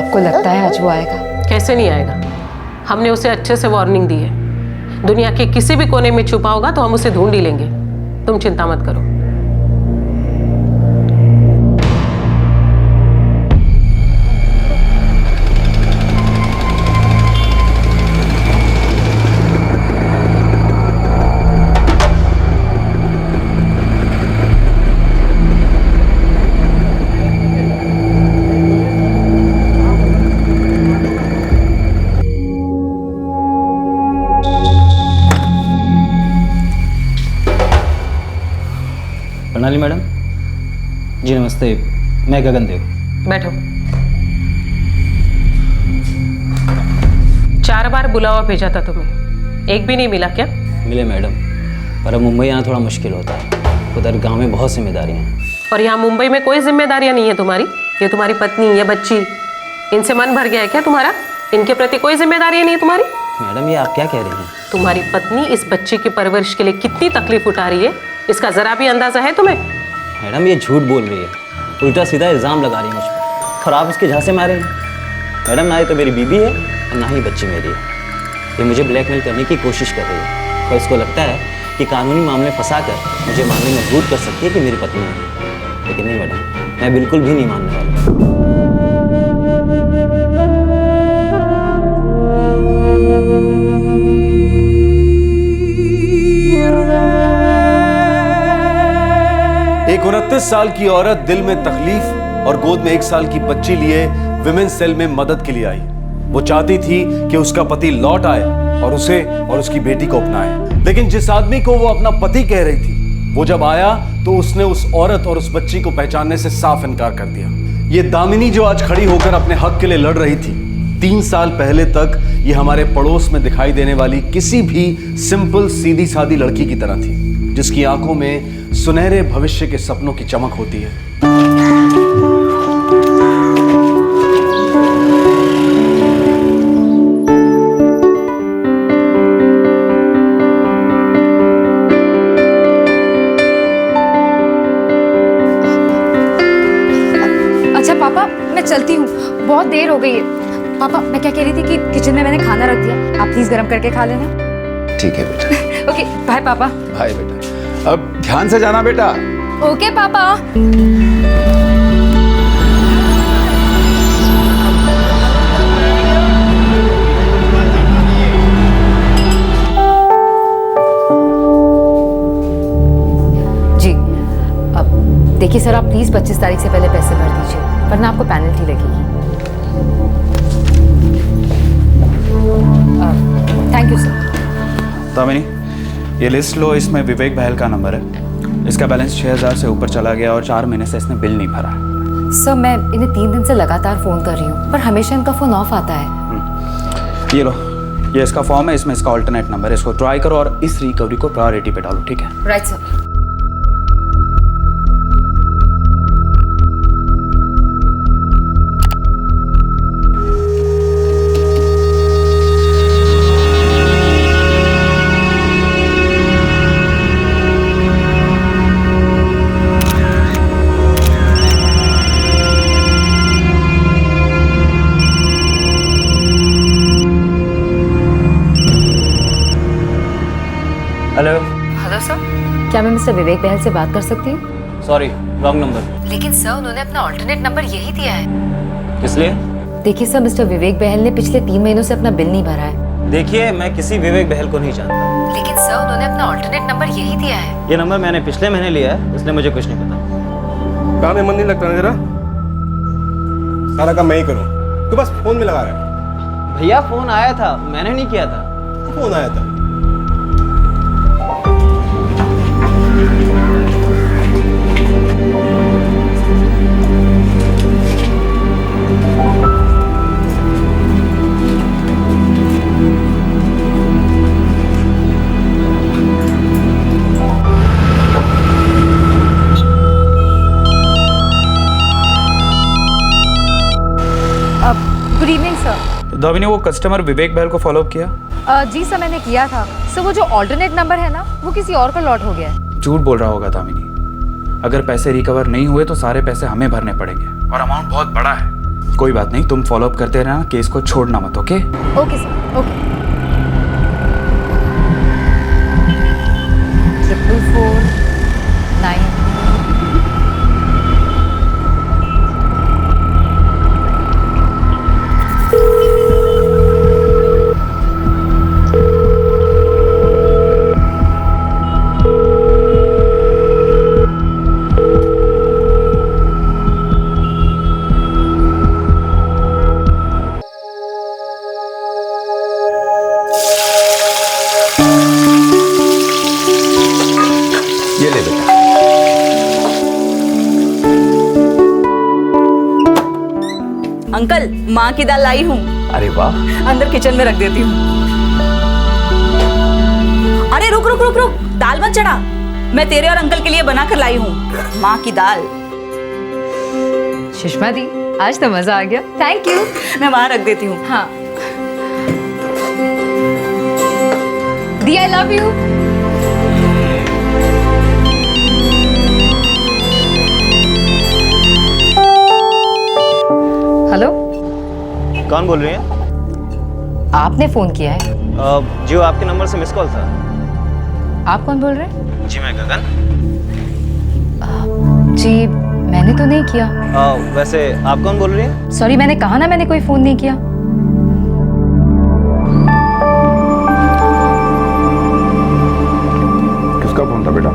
आपको लगता है आज वो आएगा? कैसे नहीं आएगा? हमने उसे अच्छे से वार्निंग दी है। दुनिया के किसी भी कोने में छुपा होगा तो हम उसे ढूंढ ही लेंगे। तुम चिंता मत करो। प्रणाली मैडम जी। नमस्ते, मैं गगनदेव। बैठो। 4 बार बुलावा भेजा था तुम्हें, एक भी नहीं मिला क्या? मिले मैडम, पर अब मुंबई आना थोड़ा मुश्किल होता है। उधर गांव में बहुत जिम्मेदारियां हैं। और यहाँ मुंबई में कोई जिम्मेदारियां नहीं है तुम्हारी? ये तुम्हारी पत्नी, ये बच्ची, इनसे मन भर गया है क्या तुम्हारा? इनके प्रति कोई जिम्मेदारी नहीं है तुम्हारी? मैडम ये आप क्या कह रही हैं? तुम्हारी पत्नी इस बच्चे की परवरिश के लिए कितनी तकलीफ उठा रही है, इसका जरा भी अंदाजा है तुम्हें? मैडम ये झूठ बोल रही है, उल्टा सीधा इल्ज़ाम लगा रही है मुझ पर, और आप इसके झांसे मारे हैं। मैडम ना ये तो मेरी बीबी है और ना ही बच्ची मेरी है। ये मुझे ब्लैकमेल करने की कोशिश कर रही है और इसको लगता है कि कानूनी मामले फंसा कर मुझे मानने में मजबूर कर सकती है कि मेरी पत्नी है। लेकिन नहीं मैडम, मैं बिल्कुल भी नहीं मानने वाला। एक 29 साल की औरत दिल में तकलीफ और गोद में 1 साल की बच्ची लिए विमेन सेल में मदद के लिए आई। वो चाहती थी कि उसका पति लौट आए और उसे और उसकी बेटी को अपनाए। लेकिन जिस आदमी को वो अपना पति कह रही थी, वो जब आया तो उसने उस औरत और उस बच्ची को पहचानने से साफ इनकार कर दिया। ये दामिनी जो आज खड़ी होकर अपने हक के लिए लड़ रही थी, 3 साल पहले तक ये हमारे पड़ोस में दिखाई देने वाली किसी भी सिंपल सीधी सादी लड़की की तरह थी, जिसकी आंखों में सुनहरे भविष्य के सपनों की चमक होती है। अच्छा पापा, मैं चलती हूँ, बहुत देर हो गई है। पापा मैं क्या कह रही थी कि किचन में मैंने खाना रख दिया, आप प्लीज गर्म करके खा लेना। ठीक है बेटा। ओके बाय पापा। बाय बेटा, अब ध्यान से जाना बेटा। ओके पापा। जी अब देखिए सर, आप प्लीज 25 तारीख से पहले पैसे भर दीजिए, वरना आपको पेनल्टी लगेगी। Thank you sir. दामिनी ये लिस्ट लो, इसमें विवेक बहल का नंबर है। इसका बैलेंस 6000 से ऊपर चला गया और 4 महीने से इसने बिल नहीं भरा है। सर मैं इन्हें 3 दिन से लगातार फोन कर रही हूँ, पर हमेशा इनका फोन ऑफ आता है। ये लो, ये इसका फॉर्म है, इसमें इसका ऑल्टरनेट नंबर है। इसको ट्राई करो और इस रिकवरी को प्रायोरिटी पे डालो, ठीक है? Right sir. Hello. Hello sir, क्या मैं मिस्टर विवेक बहल से बात कर सकती हूँ? Sorry, wrong number. लेकिन सर उन्होंने अपना ऑल्टरनेट नंबर यही दिया है। किस लिए? देखिए सर, मिस्टर विवेक बहल ने पिछले 3 महीनों से अपना बिल नहीं भरा है। देखिए मैं किसी विवेक बहल को नहीं जानता। लेकिन सर उन्होंने अपना ऑल्टरनेट नंबर यही दिया है। ये नंबर मैंने पिछले महीने लिया है, इसलिए मुझे कुछ नहीं पता। काम में मन नहीं लगता ना तेरा? सारा काम मैं ही करूं, तू बस फोन में लगा रहा है। भैया फोन आया था, मैंने नहीं किया था। फोन आया था। Good evening sir. दामिनी वो कस्टमर विवेक बहल को फॉलो अप किया? जी सर मैंने किया था। सर वो जो ऑल्टरनेट नंबर है ना, वो किसी और का लॉट हो गया है। झूठ बोल रहा होगा दामिनी। अगर पैसे रिकवर नहीं हुए तो सारे पैसे हमें भरने पड़ेंगे और अमाउंट बहुत बड़ा है। कोई बात नहीं, तुम फॉलो अप करते रहना, केस को छोड़ना मत, ओके? Okay sir, okay. 444 9। ये ले बेटा। अंकल, माँ की दाल लाई हूँ, अरे वाह, अंदर किचन में रख देती हूँ। अरे रुक रुक रुक रुक, दाल मत चढ़ा, मैं तेरे और अंकल के लिए बना कर लाई हूँ माँ की दाल। सुषमा दी, आज तो मजा आ गया। Thank you. मैं वहां रख देती हूँ। हाँ दी, आई लव यू। हेलो, कौन बोल रही हैं? आपने फोन किया है? जी वो आपके नंबर से मिस कॉल था। आप कौन बोल रहे हैं? जी मैं गगन। जी मैंने तो नहीं किया। वैसे आप कौन बोल रही हैं? सॉरी, मैंने कहा ना मैंने कोई फोन नहीं किया। किसका फोन था बेटा?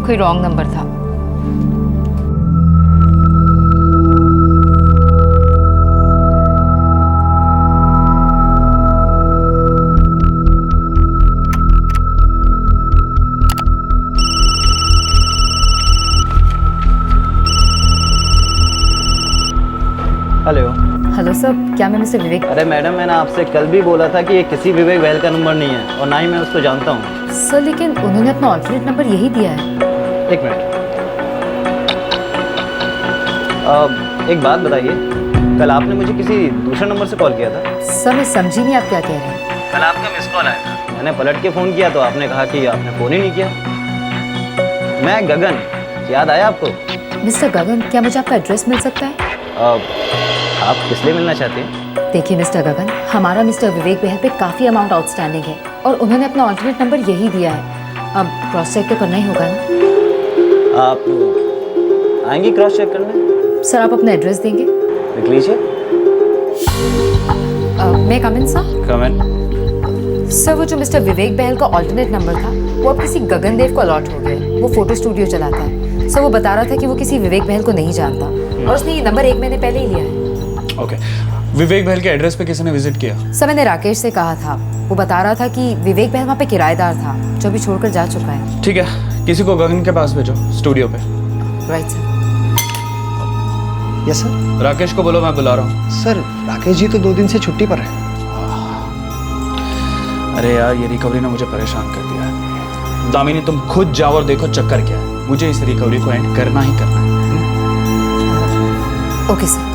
कोई रॉन्ग नंबर था। हेलो। हेलो सर, क्या मैं मिस्टर विवेक? अरे मैडम, मैंने आपसे कल भी बोला था कि ये किसी विवेक बहल का नंबर नहीं है और ना ही मैं उसको जानता हूँ। सर लेकिन उन्होंने अपना ऑल्टरनेट नंबर यही दिया है। एक मिनट, एक बात बताइए, कल आपने मुझे किसी दूसरे नंबर से कॉल किया था? सर मैं समझी नहीं आप क्या कह रहे हैं। कल आपका मिस कॉल आया था, मैंने पलट के फ़ोन किया तो आपने कहा कि आपने फ़ोन ही नहीं किया। मैं गगन, याद आया आपको? मिस्टर गगन, क्या मुझे आपका एड्रेस मिल सकता है? आप किस लिए मिलना चाहते हैं? देखिए मिस्टर गगन, हमारा मिस्टर विवेक बहल पे काफ़ी अमाउंट आउटस्टैंडिंग है और उन्होंने अपना ऑल्टरनेट नंबर यही दिया है। अब क्रॉस चेक तो करना ही होगा ना। आप आएंगी क्रॉस चेक करने? सर आप अपना एड्रेस देंगे? लिख लीजिए। मैं कम इन सर? कमेंट। सर वो जो मिस्टर विवेक बहल का ऑल्टरनेट नंबर था वो अब किसी गगन देव को अलॉट हो गया। वो फोटो स्टूडियो चलाता है। सर वो बता रहा था कि वो किसी विवेक बहल को नहीं जानता और उसने ये नंबर 1 महीने पहले ही लिया है। ओके, विवेक बहल के एड्रेस पे किसी ने विजिट किया? सर मैंने राकेश से कहा था, वो बता रहा था कि विवेक बहल वहाँ पे किराएदार था जो भी छोड़कर जा चुका है। ठीक है, किसी को गगन के पास भेजो, स्टूडियो पे। Right sir. Yes sir. Rakesh को बोलो मैं बुला रहा हूँ। सर राकेश जी तो 2 दिन से छुट्टी पर है। अरे यार, ये रिकवरी ने मुझे परेशान कर दिया है। दामिनी तुम खुद जाओ और देखो चक्कर क्या है। मुझे इस रिकवरी को एंड करना ही करना है। Okay sir.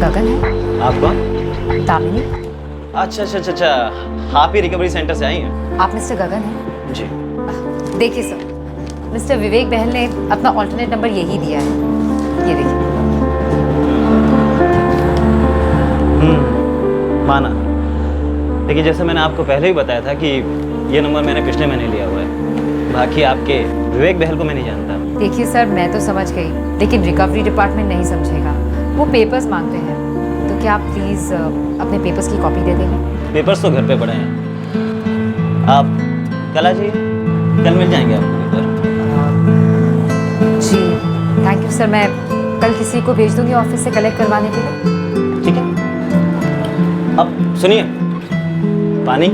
गगन है। आप कौन? दामिनी। अच्छा अच्छा अच्छा अच्छा, आप ही रिकवरी सेंटर से आई हैं? आप मिस्टर गगन हैं? जी। देखिए सर, मिस्टर विवेक बहल ने अपना ऑल्टरनेट नंबर यही दिया है, ये देखिए। माना, देखिए जैसे मैंने आपको पहले ही बताया था कि ये नंबर मैंने पिछले महीने लिया हुआ है। बाकी आपके विवेक बहल को मैं नहीं जानता। देखिए सर, मैं तो समझ गई, लेकिन रिकवरी डिपार्टमेंट नहीं समझेगा। वो पेपर्स मांगते हैं, तो क्या आप प्लीज़ अपने पेपर्स की कॉपी दे देंगे? पेपर्स तो घर पे पड़े हैं, आप कल आ जाइए, कल मिल जाएंगे आपको पेपर। जी थैंक यू सर, मैं कल किसी को भेज दूंगी ऑफिस से कलेक्ट करवाने के लिए। ठीक है। अब सुनिए, पानी।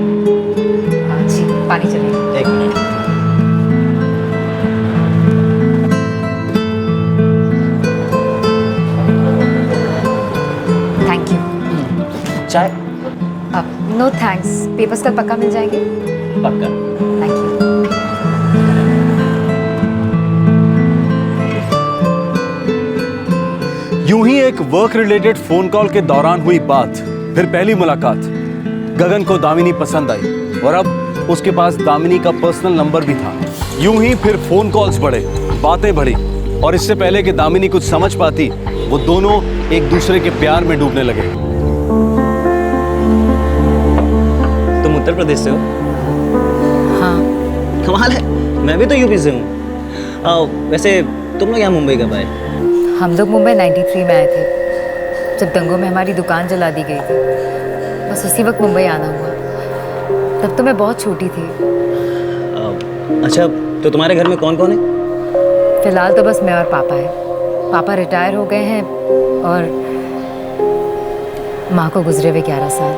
जी पानी चलिए। एक मिनट। चाय? नो थैंक्स, पेपर्स कल पक्का मिल जाएंगे। पक्का। Thank you. यूं ही एक वर्क रिलेटेड फोन कॉल के दौरान हुई बात, फिर पहली मुलाकात। गगन को दामिनी पसंद आई और अब उसके पास दामिनी का पर्सनल नंबर भी था। यूं ही फिर फोन कॉल्स बढ़े, बातें बढ़ी और इससे पहले कि दामिनी कुछ समझ पाती, वो दोनों एक दूसरे के प्यार में डूबने लगे। तुम उत्तर प्रदेश से हो? हाँ, कमाल है, मैं भी तो यूपी से हूँ। वैसे तुम लोग यहाँ मुंबई कब आए? हम लोग मुंबई 93 में आए थे, जब दंगों में हमारी दुकान जला दी गई थी। बस उसी वक्त मुंबई आना हुआ। तब तो मैं बहुत छोटी थी। अच्छा, तो तुम्हारे घर में कौन कौन है? फिलहाल तो बस मैं और पापा है। पापा रिटायर हो गए हैं और माँ को गुजरे हुए 11 साल।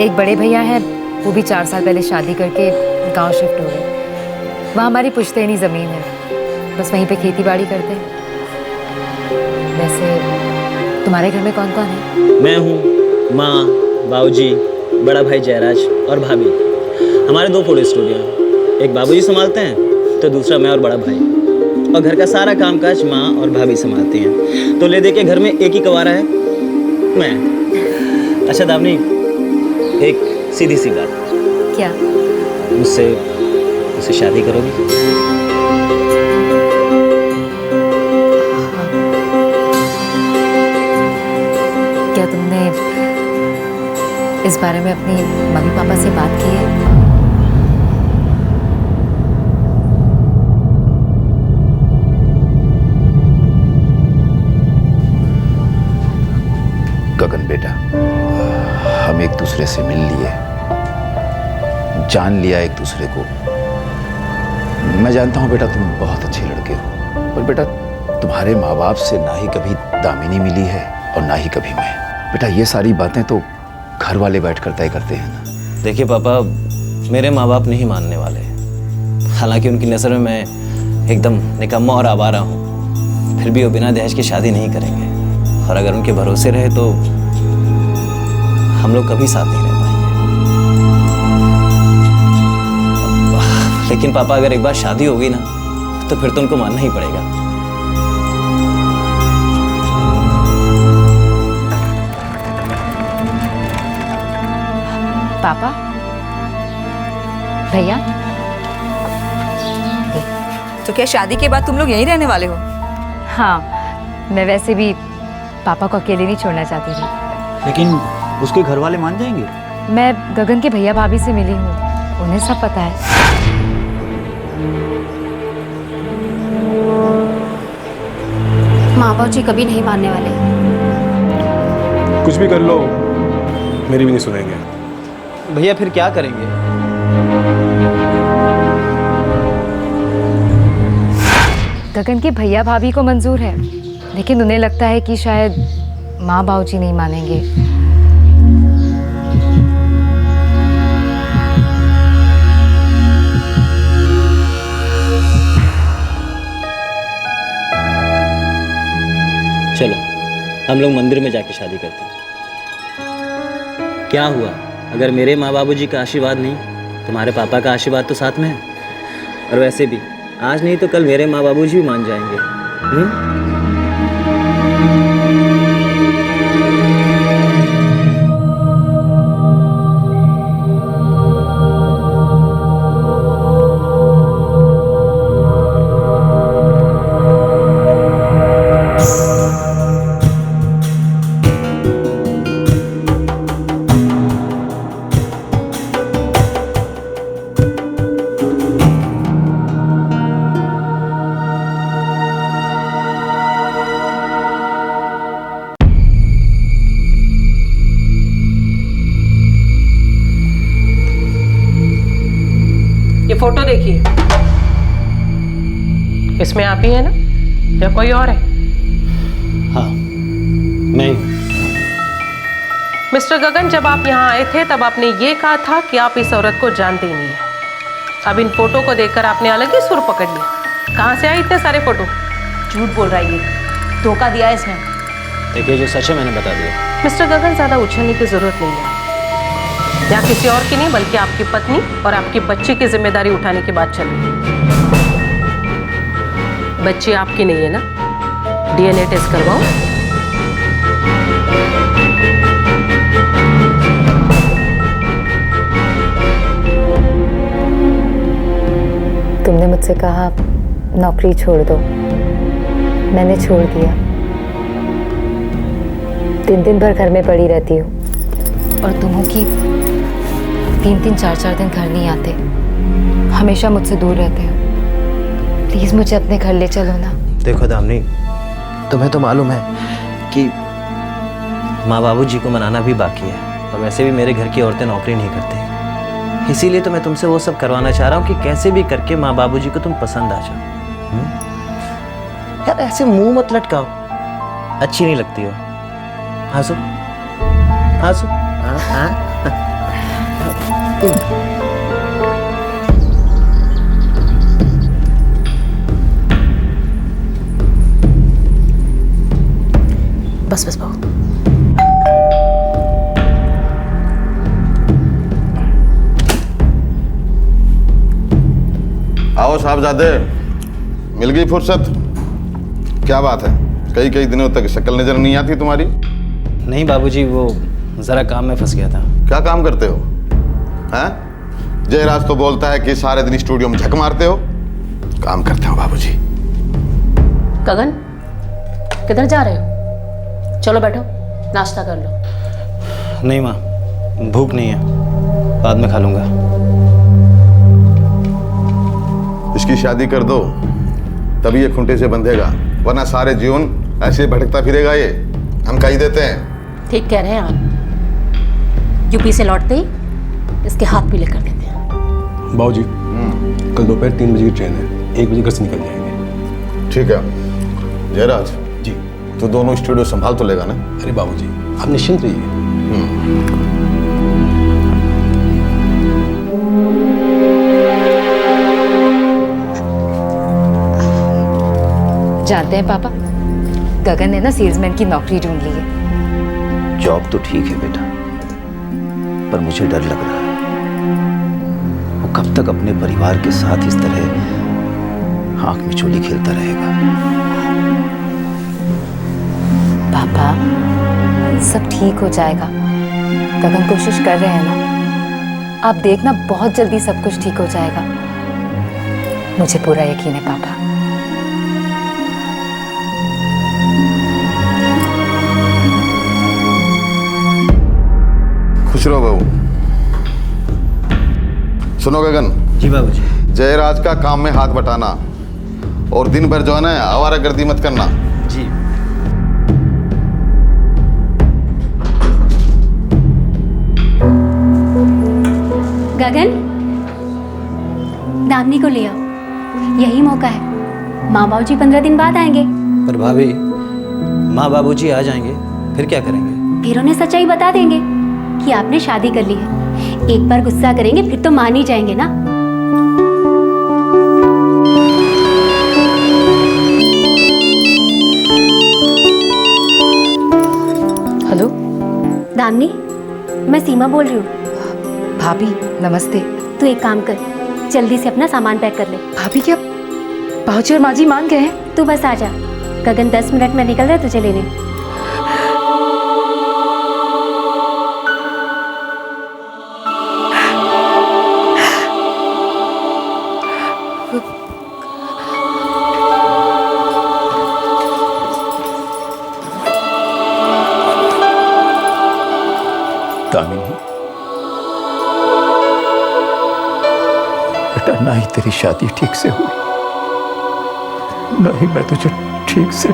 एक बड़े भैया हैं, वो भी 4 साल पहले शादी करके गांव शिफ्ट हो गए। वहाँ हमारी पुश्तैनी ज़मीन है, बस वहीं पे खेती बाड़ी करते हैं। वैसे तुम्हारे घर में कौन कौन है? मैं हूँ, माँ, बाबूजी, बड़ा भाई जयराज और भाभी। हमारे 2 फोटो स्टूडियो हैं, एक बाबूजी संभालते हैं तो दूसरा मैं और बड़ा भाई। और घर का सारा कामकाज माँ और भाभी संभालती हैं। तो ले दे के घर में एक ही कवारा है, मैं। अच्छा दामिनी, एक सीधी सी बात, क्या? मुझसे शादी करोगी? क्या तुमने इस बारे में अपनी मम्मी पापा से बात की है? गगन बेटा, हम एक दूसरे से मिल लिए, जान लिया एक दूसरे को। मैं जानता हूं बेटा तुम बहुत अच्छे लड़के हो, पर बेटा तुम्हारे माँ बाप से ना ही कभी दामिनी मिली है और ना ही कभी मैं। बेटा ये सारी बातें तो घर वाले बैठ कर तय करते हैं ना। देखिए पापा, मेरे माँ बाप नहीं मानने वाले। हालांकि उनकी नज़र में मैं एकदम निकम्मा और आवारा हूँ, फिर भी वो बिना दहेज की शादी नहीं करेंगे। और अगर उनके भरोसे रहे तो हम लोग कभी साथ नहीं रह पाएंगे। लेकिन पापा, अगर एक बार शादी होगी ना तो फिर तो उनको मानना ही पड़ेगा। पापा, भैया, तो क्या शादी के बाद तुम लोग यहीं रहने वाले हो? हाँ, मैं वैसे भी पापा को अकेले नहीं छोड़ना चाहती थी। लेकिन उसके घर वाले मान जाएंगे? मैं गगन के भैया भाभी से मिली हूँ, उन्हें सब पता है। माँ बाप जी कभी नहीं मानने वाले। कुछ भी कर लो, मेरी भी नहीं सुनेंगे। भैया फिर क्या करेंगे? गगन के भैया भाभी को मंजूर है, लेकिन उन्हें लगता है कि शायद माँ बाबूजी नहीं मानेंगे। चलो हम लोग मंदिर में जाके शादी करते हैं। क्या हुआ अगर मेरे माँ बाबूजी का आशीर्वाद नहीं, तुम्हारे पापा का आशीर्वाद तो साथ में है। और वैसे भी आज नहीं तो कल मेरे माँ बाबूजी भी मान जाएंगे। ये फोटो देखिए, इसमें आप ही है ना या कोई और है? हाँ, मैं। मिस्टर गगन, जब आप यहाँ आए थे तब आपने ये कहा था कि आप इस औरत को जानते ही नहीं है। अब इन फोटो को देखकर आपने अलग ही सुर पकड़ लिया। कहाँ से आए इतने सारे फोटो? झूठ बोल रहा है ये, धोखा दिया है इसने। देखिए जो सच है मैंने बता दिया। मिस्टर गगन, ज्यादा उछलने की जरूरत नहीं है। यहाँ किसी और की नहीं बल्कि आपकी पत्नी और आपकी बच्ची की जिम्मेदारी उठाने की बात चल रही है। बच्ची आपकी नहीं है ना? डीएनए टेस्ट करवाओ। तुमने मुझसे कहा नौकरी छोड़ दो, मैंने छोड़ दिया। दिन दिन भर घर में पड़ी रहती हूँ और तुम हो कि 3-3, 4-4 दिन घर नहीं आते, हमेशा मुझसे दूर रहते हो। प्लीज मुझे अपने घर ले चलो ना। देखो दामिनी, तुम्हें तो मालूम है कि माँ बाबूजी को मनाना भी बाकी है, और वैसे भी मेरे घर की औरतें नौकरी नहीं करती, इसीलिए तो मैं तुमसे वो सब करवाना चाह रहा हूँ कि कैसे भी करके माँ बाबूजी को तुम पसंद आ जाओ। यार ऐसे मुंह मत लटकाओ, अच्छी नहीं लगती हो। हंसो हंसो। बस बस बहू। आओ साहबजादे, मिल गई फुर्सत? क्या बात है, कई कई दिनों तक शक्ल नजर नहीं आती तुम्हारी? नहीं बाबूजी, वो जरा काम में फंस गया था। क्या काम करते हो? हैं? जयराज तो बोलता है कि सारे दिन स्टूडियो में झक मारते हो। काम करते हो बाबूजी। गगन, किधर जा रहे हो? चलो बैठो, नाश्ता कर लो। नहीं माँ, भूख नहीं है, बाद में खा लूंगा। इसकी शादी कर दो, तभी ये खूंटे से बंधेगा, वरना सारे जीवन ऐसे भटकता फिरेगा ये। हम कही देते हैं। ठीक कह रहे हैं आप। यूपी से लौटते ही इसके हाथ पीले कर देते हैं। बाबूजी, कल दोपहर 3 बजे की ट्रेन है, 1 बजे घर से निकल जाएंगे। ठीक है जयराज जी। तो दोनों स्टूडियो संभाल तो लेगा ना? अरे बाबूजी, आप निश्चिंत रहिए। जानते हैं पापा, गगन ने ना सेल्समैन की नौकरी ढूंढ ली है। जॉब तो ठीक है बेटा, पर मुझे डर लग रहा है वो कब तक अपने परिवार के साथ इस तरह आंख मिचोली खेलता रहेगा। पापा, सब ठीक हो जाएगा। गगन कोशिश कर रहे हैं ना, आप देखना बहुत जल्दी सब कुछ ठीक हो जाएगा। मुझे पूरा यकीन है पापा। खुश रहो बहू। सुनो गगन। जी बाबूजी। जयराज का काम में हाथ बटाना और दिन भर जो है ना आवारागर्दी मत करना। जी। गगन, दामिनी को ले आओ, यही मौका है। माँ बाबूजी 15 दिन बाद आएंगे। पर भाभी, माँ बाबूजी आ जाएंगे फिर क्या करेंगे? फिर उन्हें सच्चाई बता देंगे कि आपने शादी कर ली है। एक बार गुस्सा करेंगे फिर तो मान ही जाएंगे ना। हेलो दामिनी, मैं सीमा बोल रही हूँ। भाभी नमस्ते। तू एक काम कर, जल्दी से अपना सामान पैक कर ले। भाभी, क्या बाबूजी और माँ जी मान गए हैं? तू बस आ जा, गगन 10 मिनट में निकल रहा है तुझे लेने। दामिनी, बेटा ना ही तेरी शादी ठीक से हुई, ना ही मैं तुझे ठीक से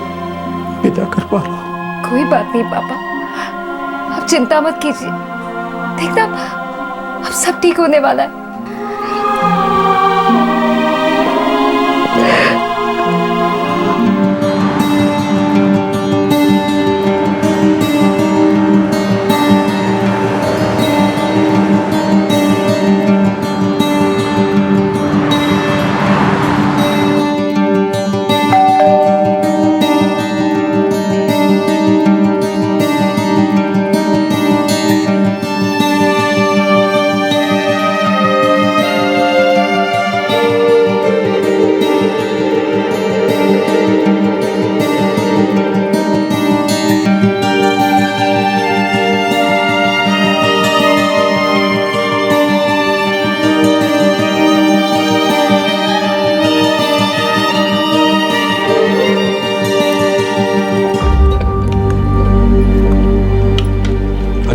विदा कर पा रहा हूं। कोई बात नहीं पापा, आप चिंता मत कीजिए। देखना, अब सब ठीक होने वाला है।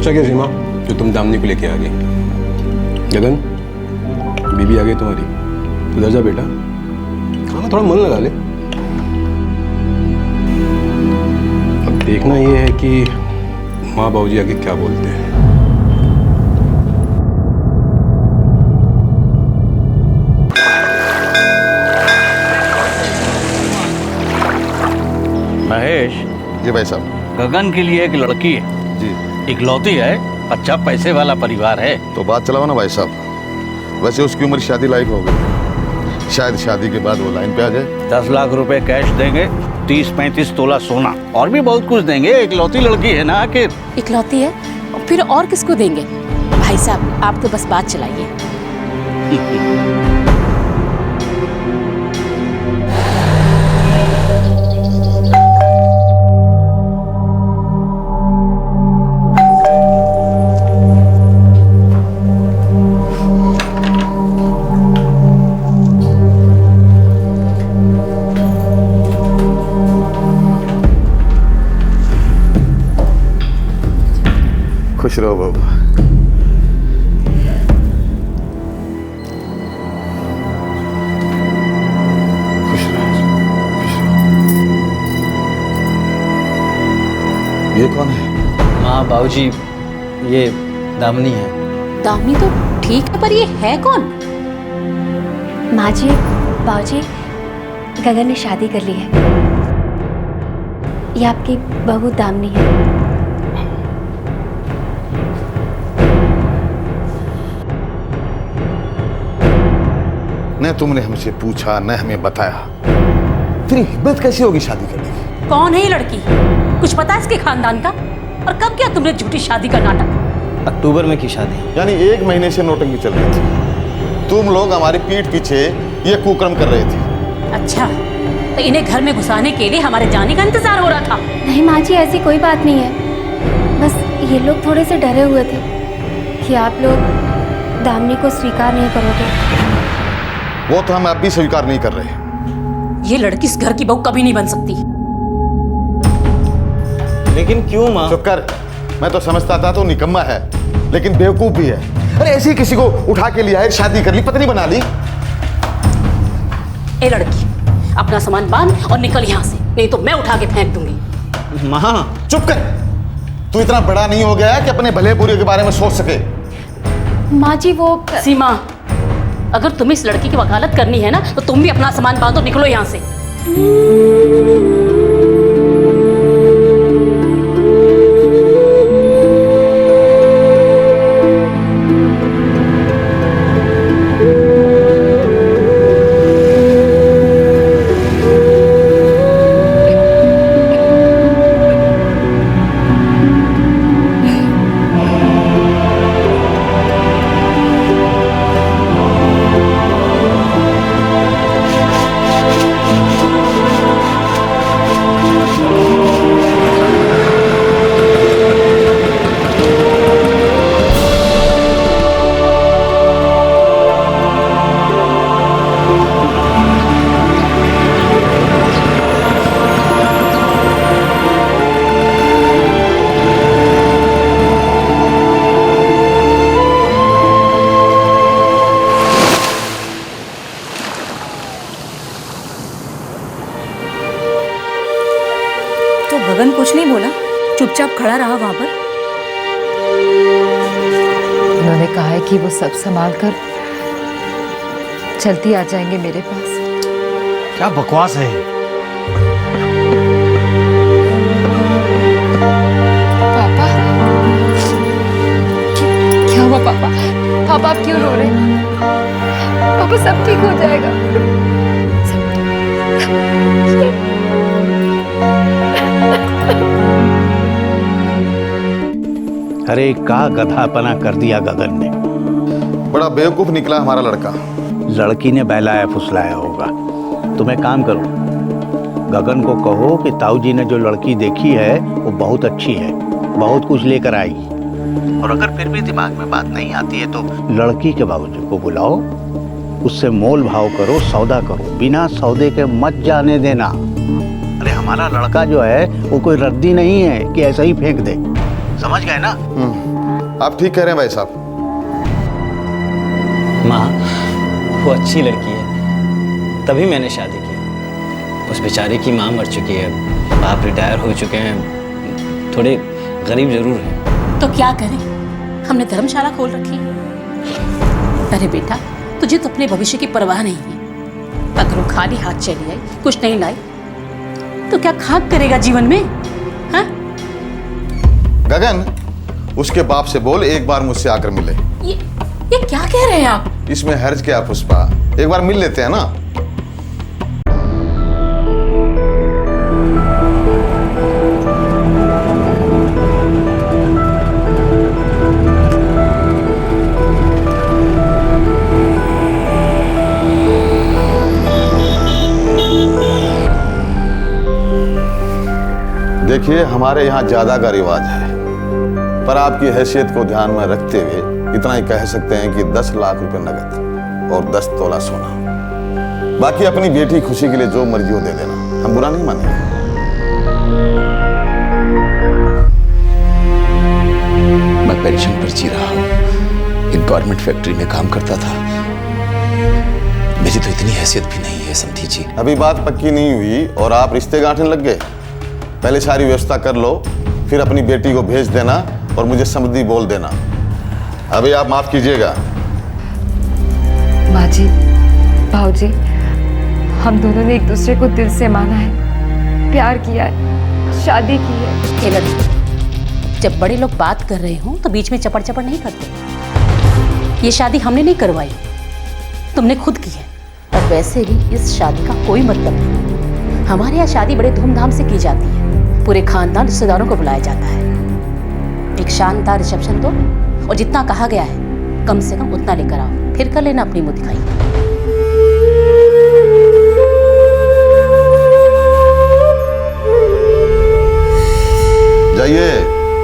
अच्छा क्या सीमा जो तुम दामनी को लेके आ गई। गगन, बीबी आ गई तुम्हारी, उधर जा बेटा, खाना थोड़ा मन लगा ले। अब देखना ये है कि माँ बाबूजी आगे क्या बोलते हैं। महेश जी भाई साहब। गगन के लिए एक लड़की है जी, इकलौती है, अच्छा पैसे वाला परिवार है। तो बात चलाओ ना भाई साहब। वैसे उसकी उम्र शादी लायक हो गई, शायद शादी के बाद वो लाइन पे आ जाए। 10 लाख रुपए कैश देंगे, 30-35 तोला सोना और भी बहुत कुछ देंगे। इकलौती लड़की है ना आखिर। इकलौती है, फिर और किसको देंगे? भाई साहब आप तो बस बात चलाइए। खुश रहो बाबू। खुश रहो, खुश रहो। ये कौन है? माँ बाबूजी, ये दामिनी है। दामिनी तो ठीक है, पर ये है कौन? माँ जी, बाबूजी, गगन ने शादी कर ली है। ये आपकी बहू दामिनी है। न तुमने हमसे पूछा न हमें बताया, तेरी हिम्मत कैसी होगी शादी करने की? कौन है ये लड़की? कुछ पता है इसके खानदान का? और कब किया तुमने झूठी शादी का नाटक? अक्टूबर में की शादी। यानी 1 महीने से नोटंकी चल रही थी। तुम लोग हमारी पीठ पीछे ये कुकर्म कर रहे थे। अच्छा, तो इन्हें घर में घुसाने के लिए हमारे जाने का इंतजार हो रहा था? नहीं माँ जी, ऐसी कोई बात नहीं है। बस ये लोग थोड़े से डरे हुए थे कि आप लोग दामिनी को स्वीकार नहीं करोगे। वो तो हम अब भी स्वीकार नहीं कर रहे। ये लड़की इस घर की बहू कभी नहीं बन सकती। लेकिन क्यों माँ? चुप कर। मैं तो समझता था तो निकम्मा है, लेकिन बेवकूफ भी है। अरे ऐसी किसी को उठा के लिया है, शादी कर ली, पत्नी बना ली। ए लड़की, अपना सामान बांध और निकल यहाँ से, नहीं तो मैं उठा के फेंक दूंगी। माँ चुप कर। तू इतना बड़ा नहीं हो गया कि अपने भले बुरे के बारे में सोच सके। माँ जी वो सीमा, अगर तुम्हें इस लड़की की वकालत करनी है ना, तो तुम भी अपना सामान बांधो, निकलो यहाँ से। गगन कुछ नहीं बोला, चुपचाप खड़ा रहा वहां पर। उन्होंने कहा है कि वो सब संभाल कर जल्दी आ जाएंगे मेरे पास। क्या बकवास है? पापा, क्या हुआ पापा? पापा आप क्यों रो रहे हैं? पापा सब ठीक हो जाएगा। अरे का गधापना कर दिया गगन ने। बड़ा बेवकूफ निकला हमारा लड़का। लड़की ने बहलाया फुसलाया होगा। तुम एक काम करो, गगन को कहो कि ताऊ जी ने जो लड़की देखी है वो बहुत अच्छी है, बहुत कुछ लेकर आई। और अगर फिर भी दिमाग में बात नहीं आती है तो लड़की के बाबूजी को बुलाओ, उससे मोल भाव करो, सौदा करो, बिना सौदे के मत जाने देना। अरे हमारा लड़का जो है वो कोई रद्दी नहीं है कि ऐसा ही फेंक दे, समझ गए ना? आप ठीक कह रहे हैं भाई साहब। माँ, वो अच्छी लड़की है, तभी मैंने शादी की। उस बेचारे की माँ मर चुकी है, बाप रिटायर हो चुके हैं, थोड़े गरीब जरूर हैं। तो क्या करें, हमने धर्मशाला खोल रखी है। अरे बेटा, तुझे तो अपने भविष्य की परवाह नहीं है। अगर वो खाली हाथ चली आई, कुछ नहीं लाई, तो क्या खाक करेगा जीवन में? हाँ? गगन, उसके बाप से बोल एक बार मुझसे आकर मिले। ये क्या कह रहे हैं आप? इसमें हर्ज क्या पुष्पा, एक बार मिल लेते हैं ना। देखिए, हमारे यहाँ ज्यादा का रिवाज है, पर आपकी हैसियत को ध्यान में रखते हुए इतना ही कह सकते हैं कि 10 लाख रुपए नगद और 10 तोला सोना। बाकी अपनी बेटी खुशी के लिए जो मर्जी हो दे देना, हम बुरा नहीं मानेंगे। मैं पेंशन पर जी रहा हूँ, एक गवर्नमेंट फैक्ट्री में काम करता था। मेरी तो इतनी हैसियत भी नहीं है, समझी जी। अभी बात पक्की नहीं हुई और आप रिश्ते गांठने लग गए। पहले सारी व्यवस्था कर लो, फिर अपनी बेटी को भेज देना और मुझे समझी बोल देना। अभी आप माफ कीजिएगा। माँ जी, भाऊजी, हम दोनों ने एक दूसरे को दिल से माना है, प्यार किया है, शादी की है। केवल जब बड़े लोग बात कर रहे हो तो बीच में चपड़ चपड़ नहीं करते। ये शादी हमने नहीं करवाई, तुमने खुद की है। और वैसे भी इस शादी का कोई मतलब नहीं। हमारे यहाँ शादी बड़े धूमधाम से की जाती है, पूरे खानदान रिश्तेदारों को बुलाया जाता है। एक शानदार रिसेप्शन दो और जितना कहा गया है कम से कम उतना लेकर आओ, फिर कर लेना अपनी मुँह दिखाई। जाइए,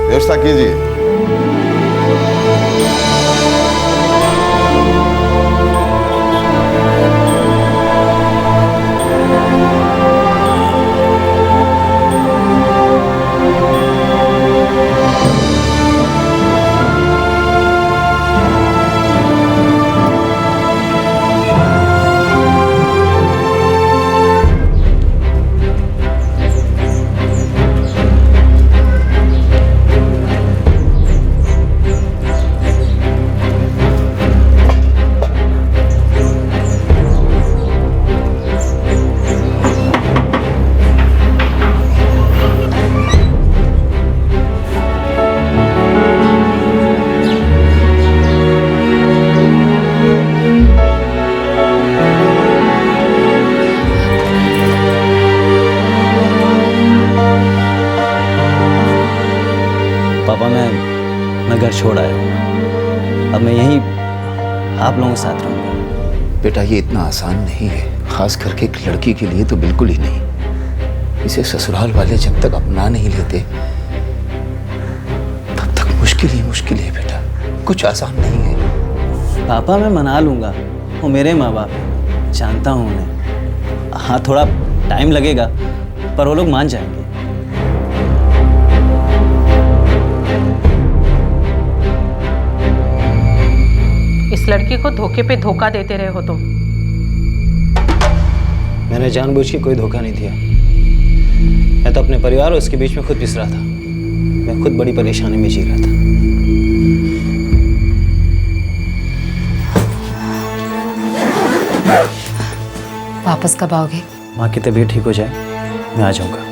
व्यवस्था कीजिए। पापा, मैं घर छोड़ आया हूँ। अब मैं यहीं आप लोगों के साथ रहूँगा। बेटा, ये इतना आसान नहीं है, खास करके एक लड़की के लिए तो बिल्कुल ही नहीं। इसे ससुराल वाले जब तक अपना नहीं लेते तब तक मुश्किल ही है बेटा, कुछ आसान नहीं है। पापा, मैं मना लूँगा, वो मेरे माँ बाप हैं, जानता हूँ उन्हें। हाँ, थोड़ा टाइम लगेगा पर वो लोग मान जाएंगे। इस लड़की को धोखे पे धोखा देते रहे हो तुम। मैंने जानबूझ के कोई धोखा नहीं दिया। मैं तो अपने परिवार और उसके बीच में खुद पिस रहा था। मैं खुद बड़ी परेशानी में जी रहा था। वापस कब आओगे? माँ की तबीयत ठीक हो जाए मैं आ जाऊंगा।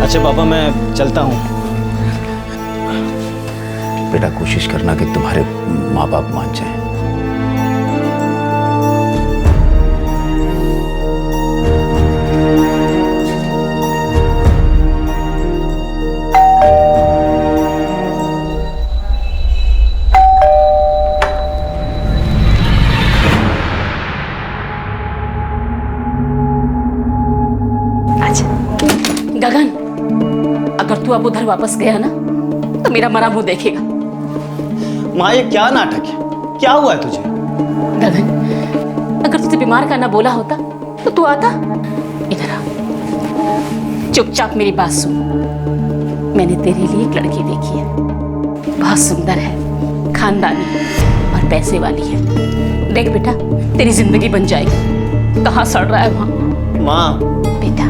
अच्छा पापा, मैं चलता हूँ। बेटा, कोशिश करना कि तुम्हारे माँ बाप मान जाएं। गगन, अगर तू अब उधर वापस गया ना तो मेरा मरा मुंह देखेगा। माँ, ये क्या नाटक है? क्या हुआ है तुझे? गगन, अगर तुझे बीमार करना बोला होता तो तू आता। इधर आ, चुपचाप मेरी बात सुन। मैंने तेरे लिए एक लड़की देखी है, बहुत सुंदर है, खानदानी और पैसे वाली है। देख बेटा, तेरी जिंदगी बन जाएगी। कहाँ सड़ रहा है वहाँ। माँ बेटा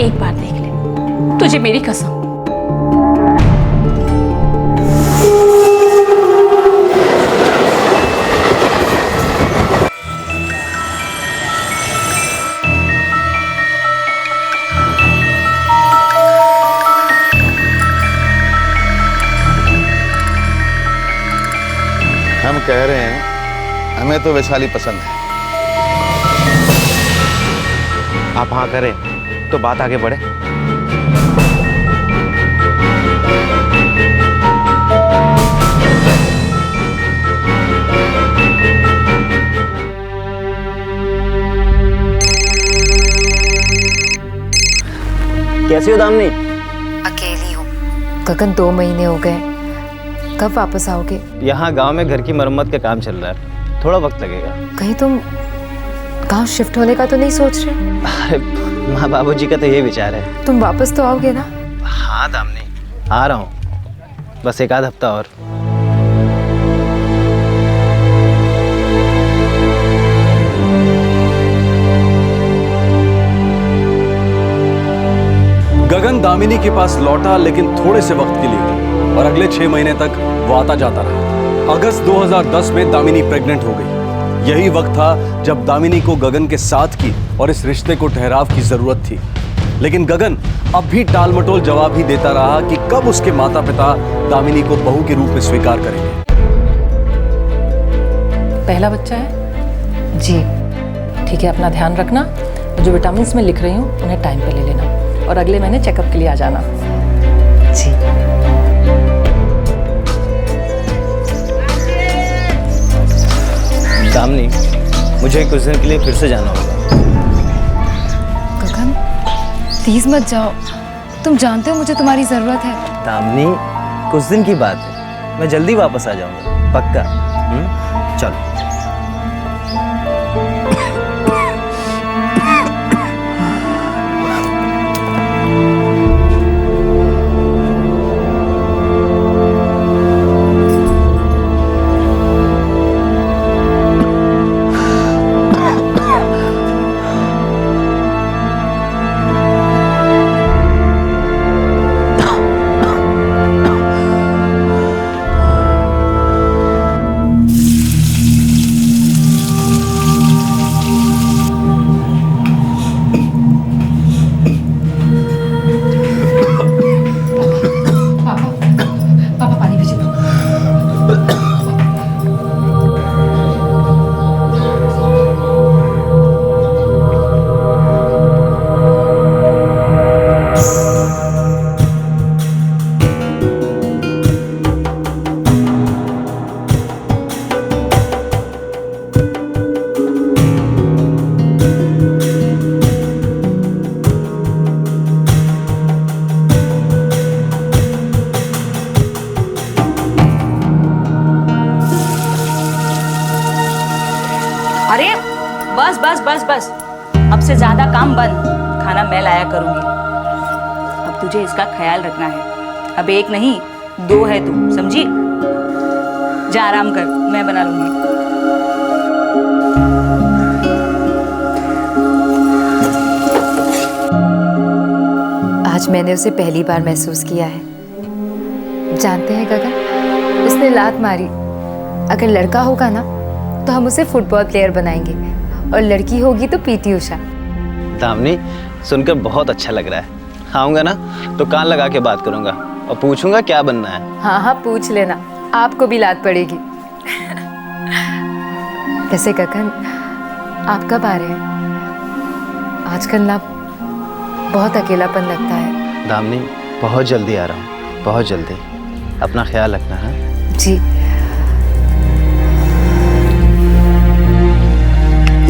एक बार देख ले, तुझे मेरी कसम। हम कह रहे हैं हमें तो वैशाली पसंद है। आप हाँ करें तो बात आगे बढ़े। कैसी हो दामिनी? अकेली हूँ। गगन 2 महीने हो गए, कब वापस आओगे? यहाँ गांव में घर की मरम्मत का काम चल रहा है, थोड़ा वक्त लगेगा। कहीं तुम गांव शिफ्ट होने का तो नहीं सोच रहे? अरे माँ बाबूजी का तो ये विचार है। तुम वापस तो आओगे ना? हाँ दामिनी, आ रहा हूँ, बस 1 आध हफ्ता और। गगन दामिनी के पास लौटा, लेकिन थोड़े से वक्त के लिए, और अगले 6 महीने तक वो आता जाता रहा। अगस्त 2010 में दामिनी प्रेग्नेंट हो गई। यही वक्त था जब दामिनी को गगन के साथ की और इस रिश्ते को ठहराव की जरूरत थी। लेकिन गगन अब भी टालमटोल जवाब ही देता रहा कि कब उसके माता पिता दामिनी को बहू के रूप में स्वीकार करेंगे। पहला बच्चा है? जी। ठीक है, अपना ध्यान रखना। जो विटामिन मैं लिख रही हूँ उन्हें टाइम पे ले लेना, और अगले महीने चेकअप के लिए आ जाना। जी। दामिनी, मुझे कुछ दिन के लिए फिर से जाना होगा। गगन प्लीज मत जाओ, तुम जानते हो मुझे तुम्हारी जरूरत है। दामिनी, कुछ दिन की बात है, मैं जल्दी वापस आ जाऊंगा, पक्का। चलो। बस बस बस बस, अब से ज्यादा काम बंद। खाना मैं लाया करूंगी। अब तुझे इसका ख्याल रखना है। अब 1 नहीं 2 है तू, समझी? जा आराम कर, मैं बना लूंगी। आज मैंने उसे पहली बार महसूस किया है। जानते हैं गगन, उसने लात मारी। अगर लड़का होगा ना तो हम उसे फुटबॉल प्लेयर बनाएंगे, और लड़की होगी तो पीटी उषा। दामिनी, सुनकर बहुत अच्छा लग रहा है। आऊँगा ना तो कान लगा के बात करूँगा और पूछूंगा क्या बनना है। हाँ हाँ पूछ लेना, आपको भी लात पड़ेगी। वैसे गगन, आप कब आ रहे हैं? आजकल ना बहुत अकेलापन लगता है। दामिनी, बहुत जल्दी आ रहा हूँ, बहुत जल्दी। अपना ख्याल रखना है। जी।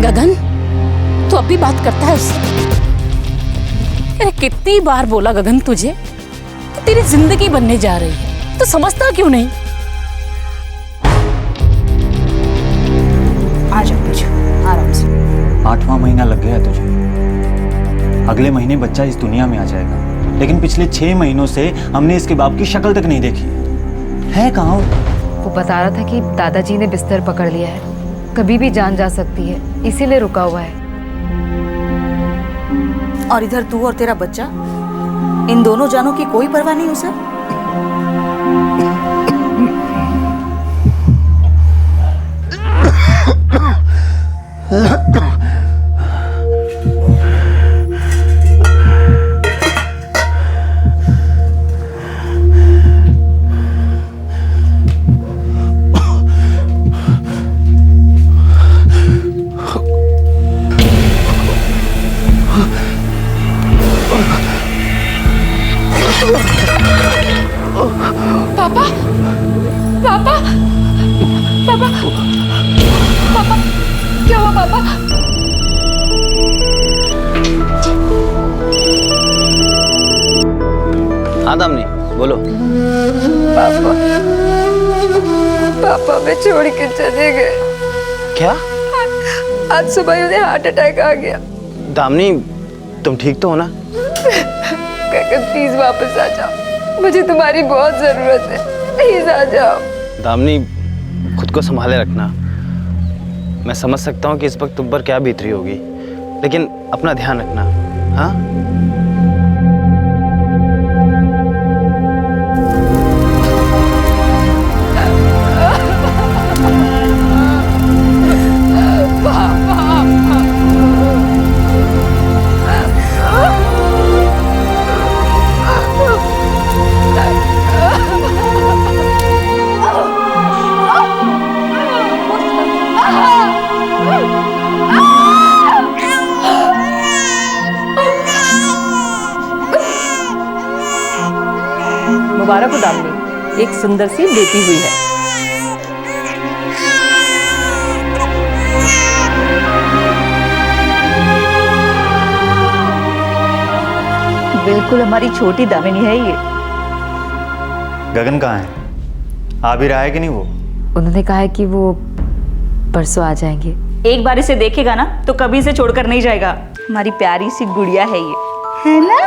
गगन, तू अब भी बात करता है उससे? अरे कितनी बार बोला गगन तुझे कि तेरी जिंदगी बनने जा रही है, तो समझता क्यों नहीं? आ जाओ पीछे, आराम से। 8वां महीना लग गया है तुझे। अगले महीने बच्चा इस दुनिया में आ जाएगा। लेकिन पिछले 6 महीनों से हमने इसके बाप की शक्ल तक नहीं देखी है। कहाँ वो बता रहा था कि दादाजी ने बिस्तर पकड़ लिया है, कभी भी जान जा सकती है, इसीलिए रुका हुआ है। और इधर तू और तेरा बच्चा, इन दोनों जानों की कोई परवाह नहीं उसे। पापा पापा पापा पापा क्या हुआ पापा? हाँ दामिनी बोलो। पापा पापा मैं छोड़ के चले गए। क्या? आज सुबह उन्हें हार्ट अटैक आ गया। दामिनी तुम ठीक तो हो ना? गगन प्लीज वापस आ जाओ, मुझे तुम्हारी बहुत जरूरत है, प्लीज आ जाओ। दामिनी खुद को संभाले रखना। मैं समझ सकता हूँ कि इस वक्त तुम पर क्या बीत रही होगी, लेकिन अपना ध्यान रखना। हाँ मुबारक हो दामिनी, एक सुंदर सी बेटी हुई है। बिल्कुल हमारी छोटी दामिनी है ये। गगन कहाँ है? आ भी रहा है कि नहीं वो? उन्होंने कहा है कि वो परसों आ जाएंगे। एक बार इसे देखेगा ना तो कभी इसे छोड़कर नहीं जाएगा। हमारी प्यारी सी गुड़िया है ये, है ना?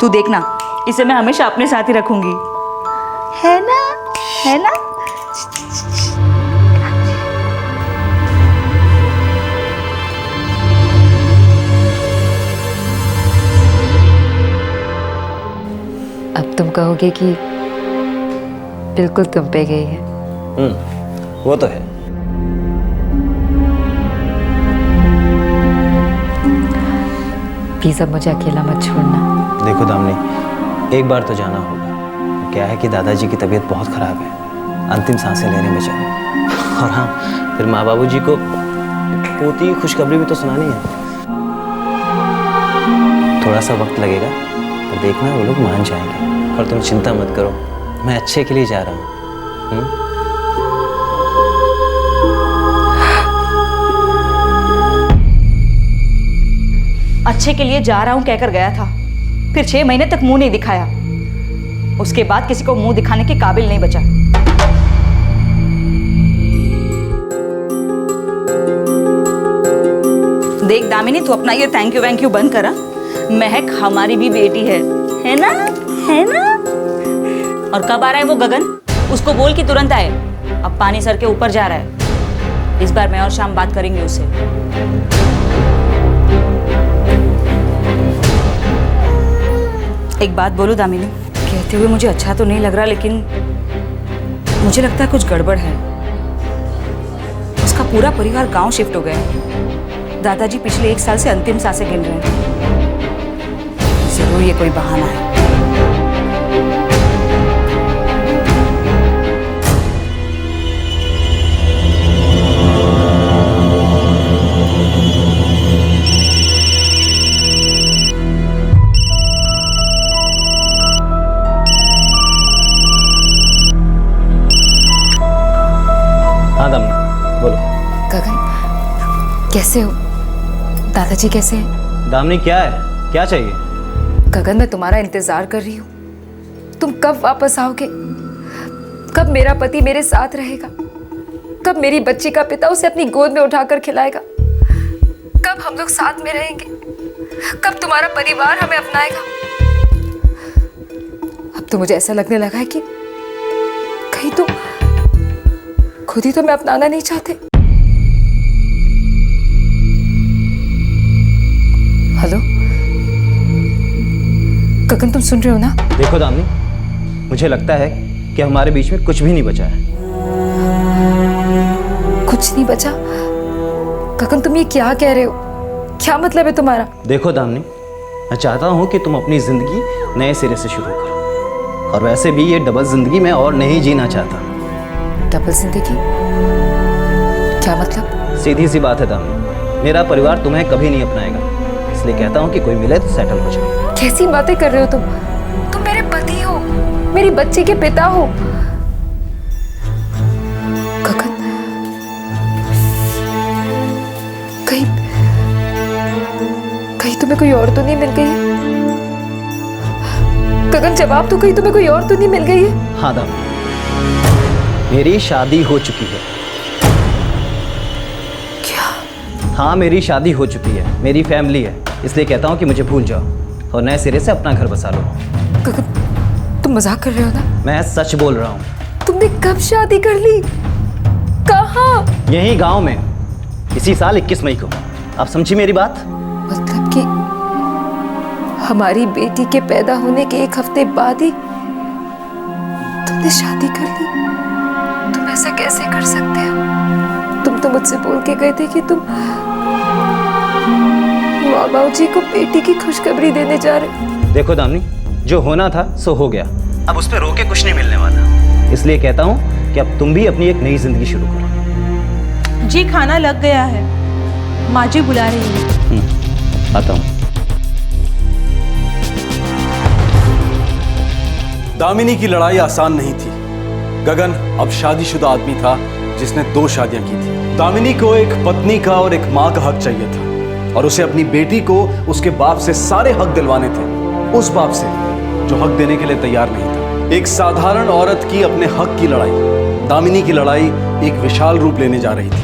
तू देखना, इसे मैं हमेशा अपने साथ ही रखूंगी, है ना? है ना? अब तुम कहोगे कि बिल्कुल तुम पे गई है। वो तो है। प्लीज अब मुझे अकेला मत छोड़ना। देखो दामिनी, एक बार तो जाना होगा। क्या है कि दादाजी की तबीयत बहुत ख़राब है, अंतिम सांसें लेने में जाए। और हाँ, फिर माँ बाबू जी को पोती की खुशखबरी भी तो सुनानी है। थोड़ा सा वक्त लगेगा, पर देखना वो लोग मान जाएंगे। और तुम चिंता मत करो, मैं अच्छे के लिए जा रहा हूँ। अच्छे के लिए जा रहा हूं कहकर गया था, फिर 6 महीने तक मुंह नहीं दिखाया। उसके बाद किसी को मुंह दिखाने के काबिल नहीं बचा। देख दामिनी, तू अपना ये थैंक यू बंद करा। महक हमारी भी बेटी है ना? है ना? और कब आ रहा है वो गगन? उसको बोल कि तुरंत आए। अब पानी सर के ऊपर जा रहा है। इस बार मैं और शाम बात करेंगे उससे। एक बात बोलूं दामिनी, कहते हुए मुझे अच्छा तो नहीं लग रहा, लेकिन मुझे लगता है कुछ गड़बड़ है। उसका पूरा परिवार गांव शिफ्ट हो गया। दादाजी पिछले 1 साल से अंतिम सांसें गिन रहे हैं। जरूर ये कोई बहाना है। कैसे हो? दादाजी कैसे हैं? दामिनी क्या है? क्या चाहिए? गगन, मैं तुम्हारा इंतजार कर रही हूँ। तुम कब वापस आओगे? कब मेरा पति मेरे साथ रहेगा? कब मेरी बच्ची का पिता उसे अपनी गोद में उठाकर खिलाएगा? कब हम लोग साथ में रहेंगे? कब तुम्हारा परिवार हमें अपनाएगा? तो मुझे ऐसा लगने लगा है कि कहीं तुम खुद ही तो मैं अपनाना नहीं चाहते। हेलो गगन, तुम सुन रहे हो ना? देखो दामिनी, मुझे लगता है कि हमारे बीच में कुछ भी नहीं बचा है। कुछ नहीं बचा? गगन तुम ये क्या कह रहे हो? क्या मतलब है तुम्हारा? देखो दामिनी, मैं चाहता हूँ कि तुम अपनी जिंदगी नए सिरे से शुरू करो, और वैसे भी ये डबल जिंदगी मैं और नहीं जीना चाहता। डबल जिंदगी? क्या मतलब? सीधी सी बात है दामिनी, मेरा परिवार तुम्हें कभी नहीं अपनाएगा, इसलिए कहता हूँ कि कोई मिले तो सेटल हो जाओ। कैसी बातें कर रहे हो तुम? तुम मेरे पति हो, मेरी बच्ची के पिता हो। गगन, कहीं तुम्हें कोई और तो नहीं मिल गई है? गगन जवाब तो, कहीं तुम्हें कोई और तो नहीं मिल गई है? हाँ दामिनी, मेरी शादी हो चुकी है। क्या? हाँ, मेरी शादी हो चुकी है, मेरी फैमिली है, इसलिए कहता हूँ कि मुझे भूल जाओ और नए सिरे से अपना घर बसा लो। गगन तुम मजाक कर रहे हो ना? मैं सच बोल रहा हूँ। तुमने कब शादी कर ली? कहाँ? यही गांव में, इसी साल 21 मई को। आप समझी मेरी बात? मतलब कि हमारी बेटी के पैदा होने के 1 हफ्ते बाद ही तुमने शादी कर ली? तुम ऐसा कैसे कर सकते हो? तुम तो मुझसे बोल के गए थे कि तुम मामा जी को बेटी की खुशखबरी देने जा रहे। देखो दामिनी, जो होना था सो हो गया, अब उस पर रोके कुछ नहीं मिलने वाला, इसलिए कहता हूँ कि अब तुम भी अपनी एक नई जिंदगी शुरू करो। जी खाना लग गया है, माँ जी बुला रही है। आता हूँ। दामिनी की लड़ाई आसान नहीं थी। गगन अब शादीशुदा आदमी था जिसने 2 शादियां की थी। दामिनी को एक पत्नी का और एक माँ का हक चाहिए था, और उसे अपनी बेटी को उसके बाप से सारे हक दिलवाने थे, उस बाप से जो हक देने के लिए तैयार नहीं था। एक साधारण औरत की अपने हक की लड़ाई, दामिनी की लड़ाई एक विशाल रूप लेने जा रही थी।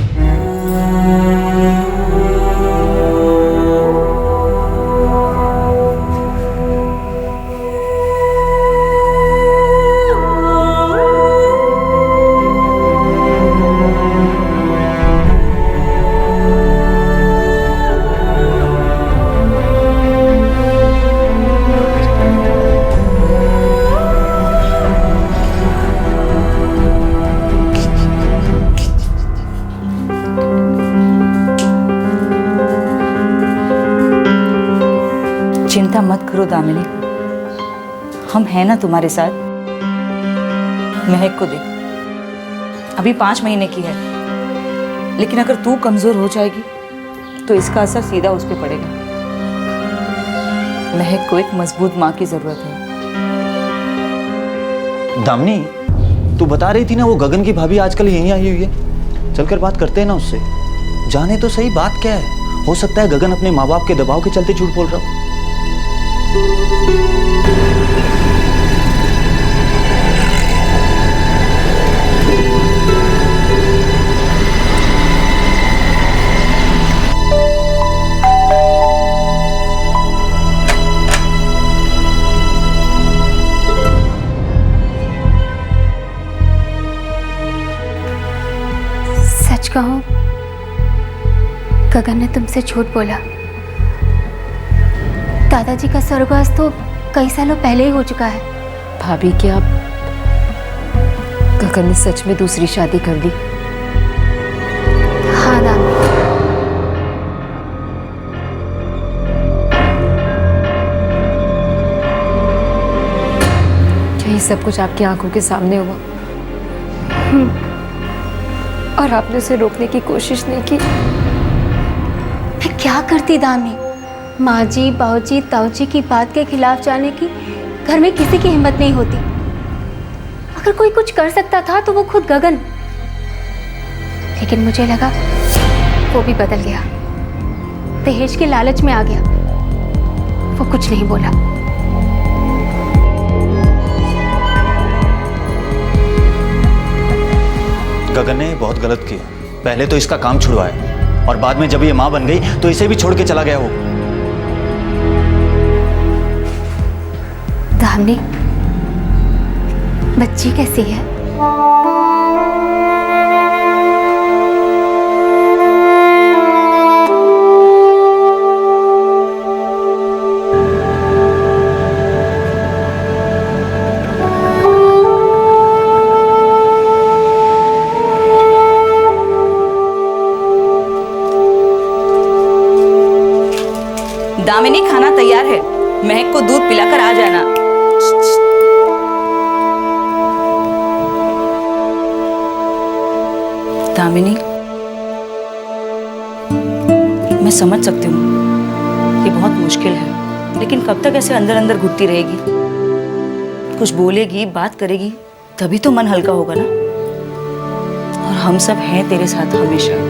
चिंता मत करो दामिनी, हम हैं ना तुम्हारे साथ। महक को देख, अभी 5 महीने की है, लेकिन अगर तू कमजोर हो जाएगी तो इसका असर सीधा उस पर पड़ेगा। महक को एक मजबूत माँ की जरूरत है। दामिनी, तू बता रही थी ना वो गगन की भाभी आजकल यहीं आई हुई है, चलकर बात करते हैं ना उससे, जाने तो सही बात क्या है। हो सकता है गगन अपने माँ बाप के दबाव के चलते झूठ बोल रहा हो। सच कहूं, गगन ने तुमसे झूठ बोला। दादाजी का स्वर्गवास तो कई सालों पहले ही हो चुका है। भाभी, क्या गगन ने सच में दूसरी शादी कर ली? हाँ दादी। क्या ये सब कुछ आपकी आंखों के सामने हुआ और आपने उसे रोकने की कोशिश नहीं की? मैं क्या करती दामी? माँ जी, बाबूजी, ताऊजी की बात के खिलाफ जाने की घर में किसी की हिम्मत नहीं होती। अगर कोई कुछ कर सकता था तो वो खुद गगन, लेकिन मुझे लगा वो भी बदल गया, दहेज के लालच में आ गया। वो कुछ नहीं बोला। गगन ने बहुत गलत किया, पहले तो इसका काम छुड़वाया और बाद में जब ये माँ बन गई तो इसे भी छोड़ के चला गया वो। दामिनी, बच्ची कैसी है? दामिनी, खाना तैयार है। महक को दूध पिलाकर आ जाना। दामिनी, मैं समझ सकती हूँ ये बहुत मुश्किल है, लेकिन कब तक ऐसे अंदर अंदर घुटती रहेगी? कुछ बोलेगी, बात करेगी, तभी तो मन हल्का होगा ना। और हम सब हैं तेरे साथ हमेशा।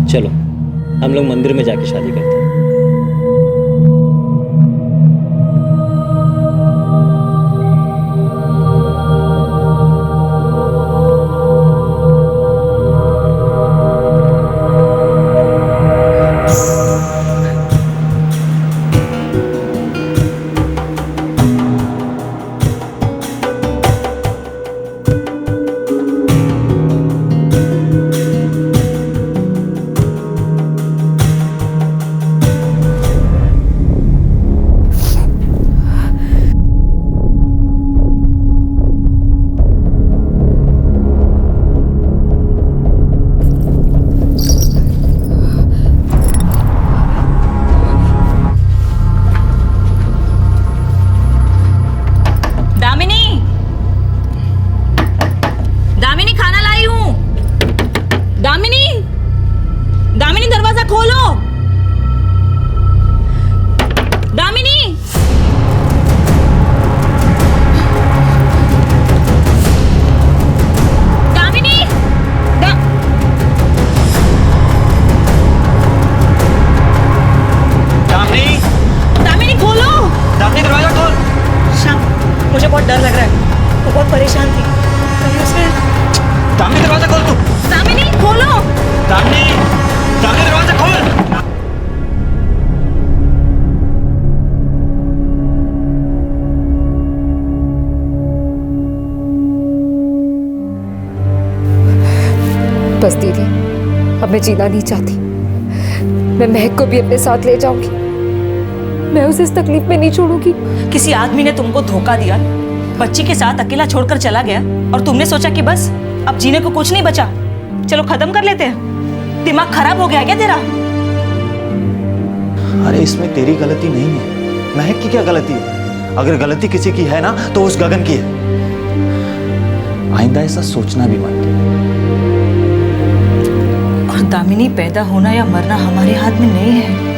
चलो हम लोग मंदिर में जाके शादी करते हैं। बहुत डर लग रहा है। वो बहुत परेशान थी। दामिनी दरवाजा खोल तू। दामिनी खोलो। दामिनी दरवाजा खोल। बस दीदी, अब मैं जीना नहीं चाहती। मैं महक को भी अपने साथ ले जाऊंगी। मैं उसे इस तकलीफ में नहीं छोड़ूंगी। किसी आदमी ने तुमको धोखा दिया, बच्ची के साथ अकेला छोड़कर चला गया और तुमने सोचा कि बस अब जीने को कुछ नहीं बचा, चलो खत्म कर लेते हैं। दिमाग खराब हो गया क्या तेरा? अरे इसमें तेरी गलती नहीं है, महक की क्या गलती है? अगर गलती किसी की है ना तो उस गगन की है। आइंदा ऐसा सोचना भी मत। और दामिनी, पैदा होना या मरना हमारे हाथ में नहीं है।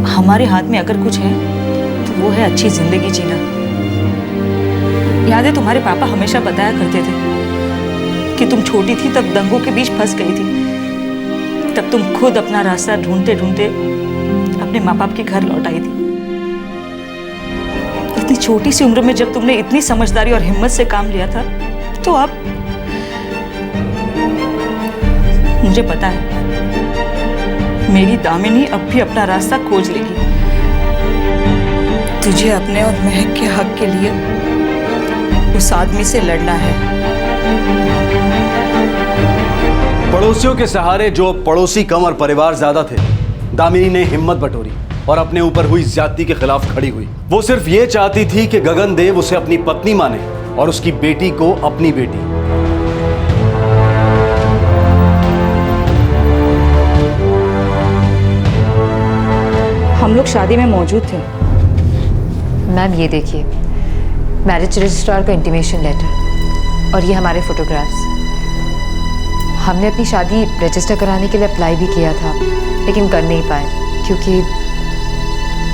हमारे हाथ में अगर कुछ है तो वो है अच्छी जिंदगी जीना। याद है तुम्हारे पापा हमेशा बताया करते थे कि तुम छोटी थी तब दंगों के बीच फंस गई थी, तब तुम खुद अपना रास्ता ढूंढते ढूंढते अपने माँ बाप के घर लौट आई थी। इतनी छोटी सी उम्र में जब तुमने इतनी समझदारी और हिम्मत से काम लिया था, तो अब मुझे पता है मेरी दामिनी अब भी अपना रास्ता खोज लेगी। तुझे अपने और महक के हक के लिए उस आदमी से लड़ना है। पड़ोसियों के सहारे जो पड़ोसी कम और परिवार ज्यादा थे, दामिनी ने हिम्मत बटोरी और अपने ऊपर हुई ज्यादती के खिलाफ खड़ी हुई। वो सिर्फ ये चाहती थी कि गगन देव उसे अपनी पत्नी माने और उसकी बेटी को अपनी बेटी। हम लोग शादी में मौजूद थे। मैम ये देखिए, मैरिज रजिस्ट्रार का इंटीमेशन लेटर और ये हमारे फोटोग्राफ्स। हमने अपनी शादी रजिस्टर कराने के लिए अप्लाई भी किया था, लेकिन कर नहीं पाए क्योंकि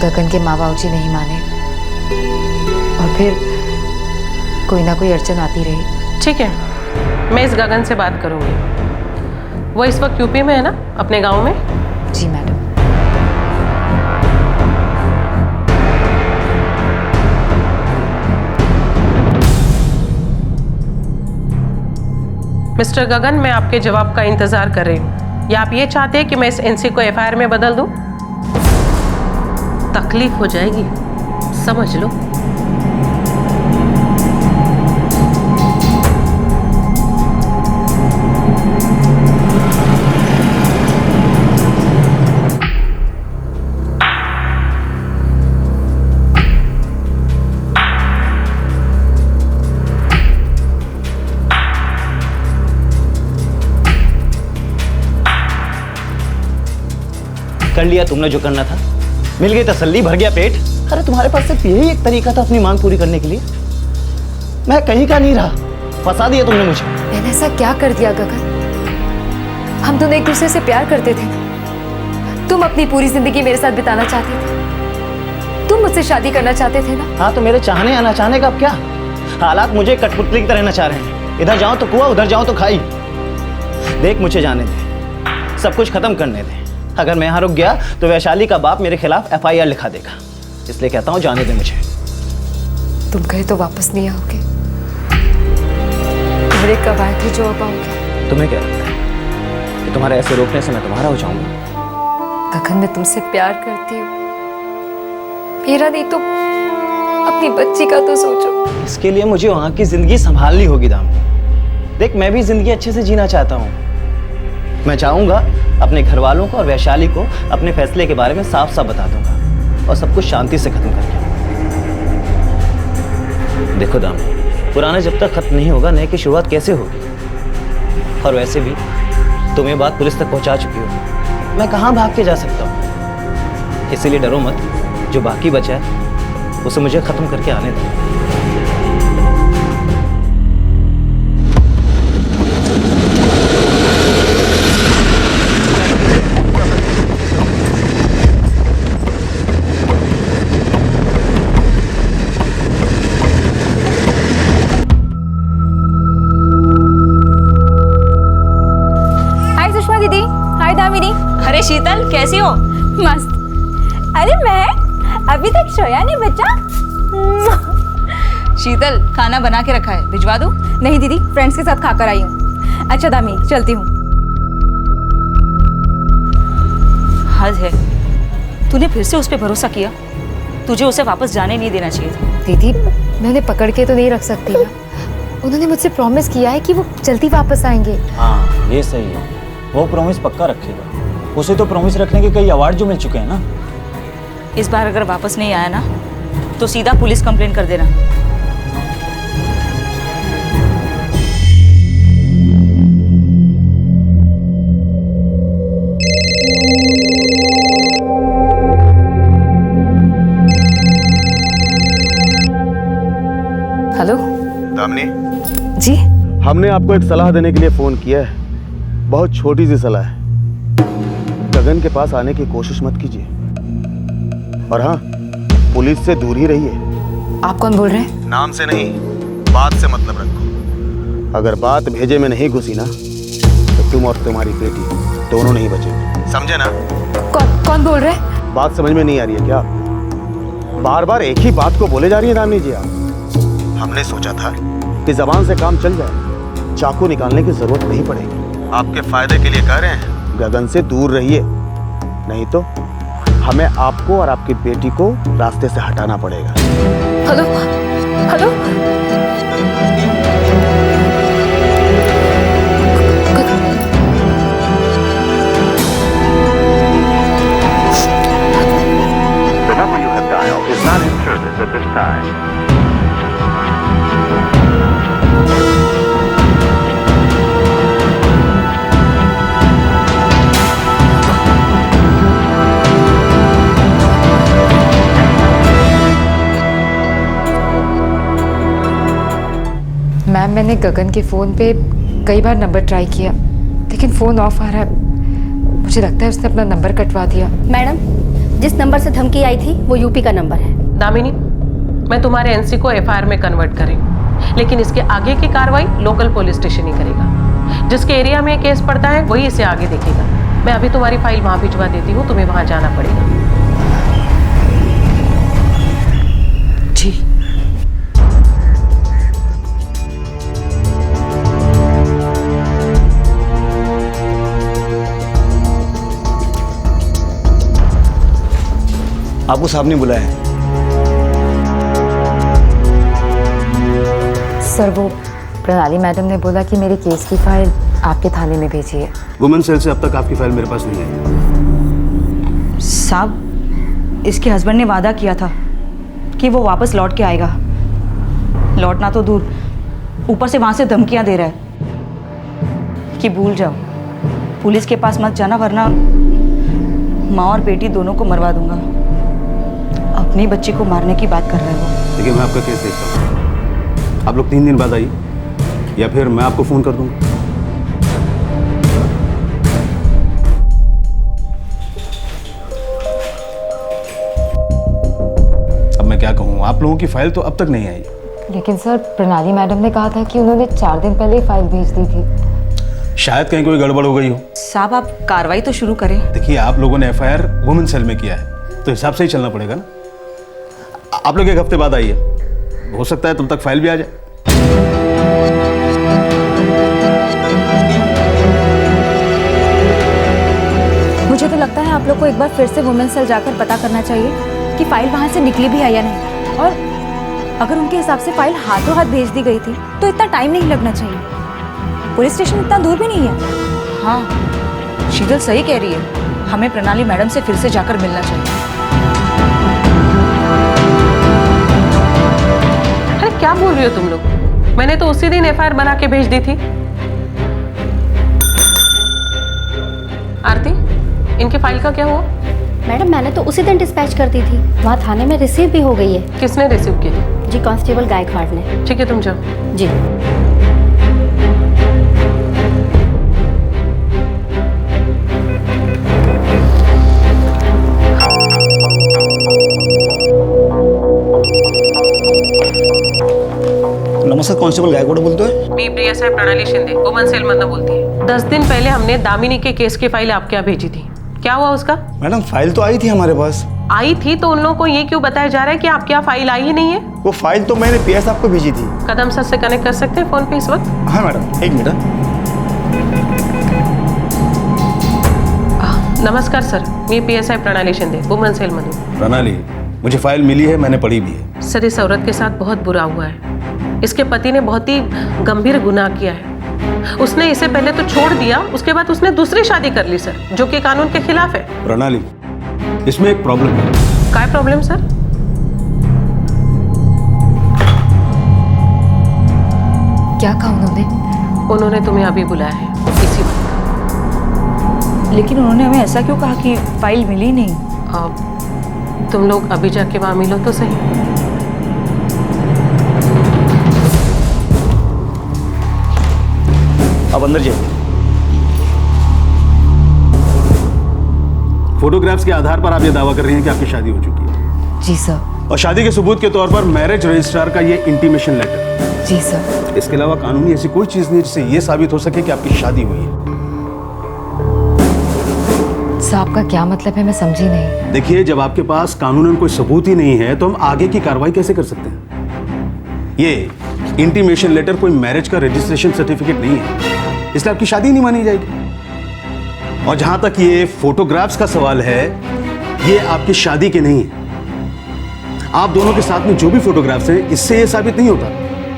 गगन के माँ बाप जी नहीं माने और फिर कोई ना कोई अड़चन आती रही। ठीक है, मैं इस गगन से बात करूंगी। वो इस वक्त यूपी में है ना, अपने गांव में? जी मैडम। मिस्टर गगन, मैं आपके जवाब का इंतजार कर रही हूँ। या आप ये चाहते हैं कि मैं इस एनसी को एफआईआर में बदल दूं? तकलीफ हो जाएगी, समझ लो। कर लिया तुमने जो करना था, मिल गई तसल्ली, भर गया पेट। अरे तुम्हारे पास सिर्फ यही एक तरीका था अपनी मांग पूरी करने के लिए। मैं कहीं का नहीं रहा, फंसा दिया तुमने मुझे। मैंने ऐसा क्या कर दिया गगन? हम दोनों एक दूसरे से प्यार करते थे ना। तुम अपनी पूरी जिंदगी मेरे साथ बिताना चाहते थे, तुम मुझसे शादी करना चाहते थे ना। हाँ, तो मेरे चाहने या ना चाहने का अब क्या? हालात मुझे कठपुतली की तरह नचा रहे हैं। इधर जाओ तो कुआं, उधर जाओ तो खाई। देख, मुझे जाने दे, सब कुछ खत्म करने दे। अगर मैं यहाँ रुक गया तो वैशाली का बाप मेरे खिलाफ एफआईआर लिखा देगा, इसलिए कहता हूँ जाने दे मुझे। तुम गए तो वापस नहीं आओगे। तुम्हारे कब आए थे जो अब आओगे? तुम्हें क्या लगता है कि तुम्हारे ऐसे रोकने से मैं तुम्हारा हो जाऊंगा? गगन, मैं तुमसे प्यार करती हूँ। मेरा नहीं तो अपनी बच्ची का तो सोचो। इसके लिए मुझे वहाँ की जिंदगी संभालनी होगी दाम। देख, मैं भी जिंदगी अच्छे से जीना चाहता हूँ। मैं चाहूंगा अपने घर वालों को और वैशाली को अपने फैसले के बारे में साफ साफ बता दूंगा और सब कुछ शांति से खत्म करके। देखो दाम, पुराना जब तक खत्म नहीं होगा, नए की शुरुआत कैसे होगी? और वैसे भी तुम ये बात पुलिस तक पहुंचा चुकी हो, मैं कहाँ भाग के जा सकता हूँ। इसीलिए डरो मत, जो बाकी बचा है उसे मुझे खत्म करके आने दो। अरे शीतल, कैसी हो? मस्त। अरे मैं अभी तक सोया नहीं बच्चा। शीतल, खाना बना के रखा है, भिजवा दूं? नहीं दीदी, फ्रेंड्स के साथ खाकर आई हूँ। अच्छा दामी, चलती हूँ। हद है, तूने फिर से उस पर भरोसा किया। तुझे उसे वापस जाने नहीं देना चाहिए था। दीदी, मैं उन्हें पकड़ के तो नहीं रख सकती ना। उन्होंने मुझसे प्रॉमिस किया है कि वो जल्दी वापस आएंगे। हाँ, ये सही है, वो प्रॉमिस पक्का रखेगा। उसे तो प्रॉमिस रखने के कई अवार्ड जो मिल चुके हैं ना। इस बार अगर वापस नहीं आया ना तो सीधा पुलिस कंप्लेंट कर देना। हेलो दामिनी जी, हमने आपको एक सलाह देने के लिए फोन किया है। बहुत छोटी सी सलाह है। गगन के पास आने की कोशिश मत कीजिए, और हाँ, पुलिस से दूर ही रहिए। आप कौन बोल रहे हैं? नाम से नहीं, बात से मतलब रखो। अगर बात भेजे में नहीं घुसी ना तो तुम और तुम्हारी बेटी दोनों नहीं बचेंगे, समझे ना? कौन बोल रहे हैं? बात समझ में नहीं आ रही है क्या? बार बार एक ही बात को बोले जा रही है दामिनी जी आप। हमने सोचा था कि जबान से काम चल जाए, चाकू निकालने की जरूरत नहीं पड़ेगी। आपके फायदे के लिए कह रहे हैं, गगन से दूर रहिए, नहीं तो हमें आपको और आपकी बेटी को रास्ते से हटाना पड़ेगा। Hello hello, The number you have dialed is not in service at this time. Ma'am, मैंने गगन के फ़ोन पे कई बार नंबर ट्राई किया, लेकिन फ़ोन ऑफ आ रहा है। मुझे लगता है उसने अपना नंबर कटवा दिया। मैडम, जिस नंबर से धमकी आई थी वो यूपी का नंबर है। दामिनी, मैं तुम्हारे एनसी को एफआईआर में कन्वर्ट करें, लेकिन इसके आगे की कार्रवाई लोकल पुलिस स्टेशन ही करेगा। जिसके एरिया में केस पड़ता है वही इसे आगे देखेगा। मैं अभी तुम्हारी फाइल वहां भिजवा देती हूँ, तुम्हें वहां जाना पड़ेगा। जी। आपको साहब ने बुलाया है। सर वो प्रणाली मैडम ने बोला कि मेरे केस की फाइल आपके थाने में भेजी है। वुमेन सेल से अब तक आपकी फाइल मेरे पास नहीं आई। साहब, इसके हस्बैंड ने वादा किया था कि वो वापस लौट के आएगा। लौटना तो दूर, ऊपर से वहां से धमकियां दे रहा है कि भूल जाओ, पुलिस के पास मत जाना वरना माँ और बेटी दोनों को मरवा दूंगा। अपनी बच्ची को मारने की बात कर रहा है वो। देखिए, मैं आपका केस देखता हूँ। आप लोग 3 दिन बाद आइए या फिर मैं आपको फ़ोन कर दूँगा। अब मैं क्या कहूँ, आप लोगों की फाइल तो अब तक नहीं आई। लेकिन सर प्रणाली मैडम ने कहा था कि उन्होंने 4 दिन पहले फाइल भेज दी थी। शायद कहीं कोई गड़बड़ हो गई हो। साहब, आप कार्रवाई तो शुरू करें। देखिए, आप लोगों ने एफआईआर वुमेन सेल में किया है तो हिसाब से ही चलना पड़ेगा ना। आप लोग 1 हफ्ते बाद आइए, हो सकता है तब तक फाइल भी आ जाए। मुझे तो लगता है आप लोग को एक बार फिर से वुमेन सेल जाकर पता करना चाहिए कि फाइल वहाँ से निकली भी है या नहीं, और अगर उनके हिसाब से फाइल हाथों हाथ भेज दी गई थी तो इतना टाइम नहीं लगना चाहिए। पुलिस स्टेशन इतना दूर भी नहीं है। हाँ, शीतल सही कह रही है, हमें प्रणाली मैडम से फिर से जाकर मिलना चाहिए। अरे क्या बोल रही हो तुम लोग? मैंने तो उसी दिन एफआईआर बना के भेज दी थी। आरती, इनके फाइल का क्या हुआ? मैडम, मैंने तो उसी दिन डिस्पैच कर दी थी, वहाँ थाने में रिसीव भी हो गई है। किसने रिसीव की थी? जी, कांस्टेबल गायकवाड़ ने। ठीक है, तुम जाओ। जी। नमस्कार, कांस्टेबल गायकवाड़ बोलते हैं। मी PSI प्रणाली शिंदे, वुमेन सेल मधनं बोलती है। 10 दिन पहले हमने दामिनी के केस की फाइल आपके यहाँ भेजी थी, क्या हुआ उसका? मैडम, फाइल तो आई थी हमारे पास। आई थी तो उन लोगों को ये क्यों बताया जा रहा है कि आपके यहाँ फाइल आई ही नहीं है? वो फाइल तो मैंने PS आपको भेजी थी। कदम सर से कनेक्ट कर सकते हैं फोन पे इस वक्त? हाँ मैडम, 1 मिनट। नमस्कार सर, मी PSI प्रणाली शिंदे, वुमेन सेल मधून। प्रणाली, मुझे फाइल मिली है, मैंने पढ़ी भी है। सर, इस औरत के साथ बहुत बुरा हुआ है। इसके पति ने बहुत ही गंभीर गुनाह किया है। उसने इसे पहले तो छोड़ दिया, उसके बाद उसने दूसरी शादी कर ली सर, जो कि कानून के खिलाफ है। प्रणाली, इसमें एक प्रॉब्लम है। क्या प्रॉब्लम सर? क्या कहा उन्होंने? उन्होंने तुम्हें अभी बुलाया है इसी वक्त। लेकिन उन्होंने हमें ऐसा क्यों कहा कि फाइल मिली नहीं? तुम लोग अभी जाके वहां मिलो तो सही। अब अंदर जाइए। फोटोग्राफ्स के आधार पर आप ये दावा कर रही हैं कि आपकी शादी हो चुकी है? जी सर। और शादी के सबूत के तौर पर मैरिज रजिस्ट्रार का ये इंटीमेशन लेटर? जी सर। इसके अलावा कानूनी ऐसी कोई चीज नहीं जिससे ये साबित हो सके कि आपकी शादी हुई है? साहब का क्या मतलब है, मैं समझी नहीं। देखिए, जब आपके पास कानूनन कोई सबूत ही नहीं है तो हम आगे की कार्रवाई कैसे कर सकते हैं? ये इंटीमेशन लेटर कोई मैरिज का रजिस्ट्रेशन सर्टिफिकेट नहीं है, इसलिए आपकी शादी नहीं मानी जाएगी। और जहां तक ये फोटोग्राफ्स का सवाल है, ये आपकी शादी के नहीं है। आप दोनों के साथ में जो भी फोटोग्राफ्स हैं, इससे ये साबित नहीं होता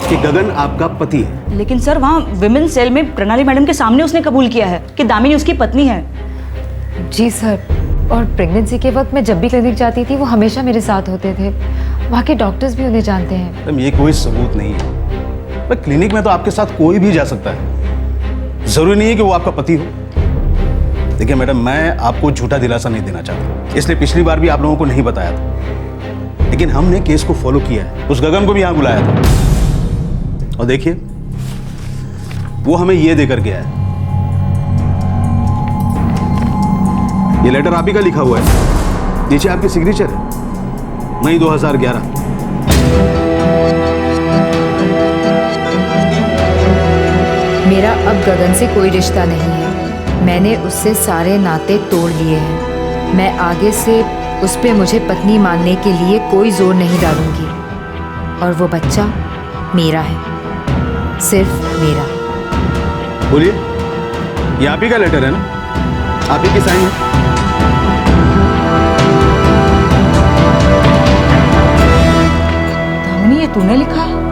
कि गगन आपका पति है। लेकिन सर, वहाँ विमेन सेल में प्रणाली मैडम के सामने उसने कबूल किया है कि दामिनी उसकी पत्नी है। जी सर, और प्रेगनेंसी के वक्त मैं जब भी क्लिनिक जाती थी वो हमेशा मेरे साथ होते थे। वहाँ के डॉक्टर्स भी उन्हें जानते हैं। मैडम, ये कोई सबूत नहीं है। पर क्लिनिक में तो आपके साथ कोई भी जा सकता है, जरूरी नहीं है कि वो आपका पति हो। देखिए मैडम, मैं आपको झूठा दिलासा नहीं देना चाहता, इसलिए पिछली बार भी आप लोगों को नहीं बताया था। लेकिन हमने केस को फॉलो किया है, उस गगन को भी यहाँ बुलाया था। और देखिए, वो हमें ये देकर गया है। ये लेटर आप ही का लिखा हुआ है, नीचे आपकी सिग्नेचर है, मई 2011। मेरा अब गगन से कोई रिश्ता नहीं है। मैंने उससे सारे नाते तोड़ लिए हैं। मैं आगे से उस पे मुझे पत्नी मानने के लिए कोई जोर नहीं डालूंगी। और वो बच्चा मेरा है, सिर्फ मेरा। बोलिए, ये आप ही का लेटर है ना? आप ही की साइन है? दामिनी, ये तूने लिखा है?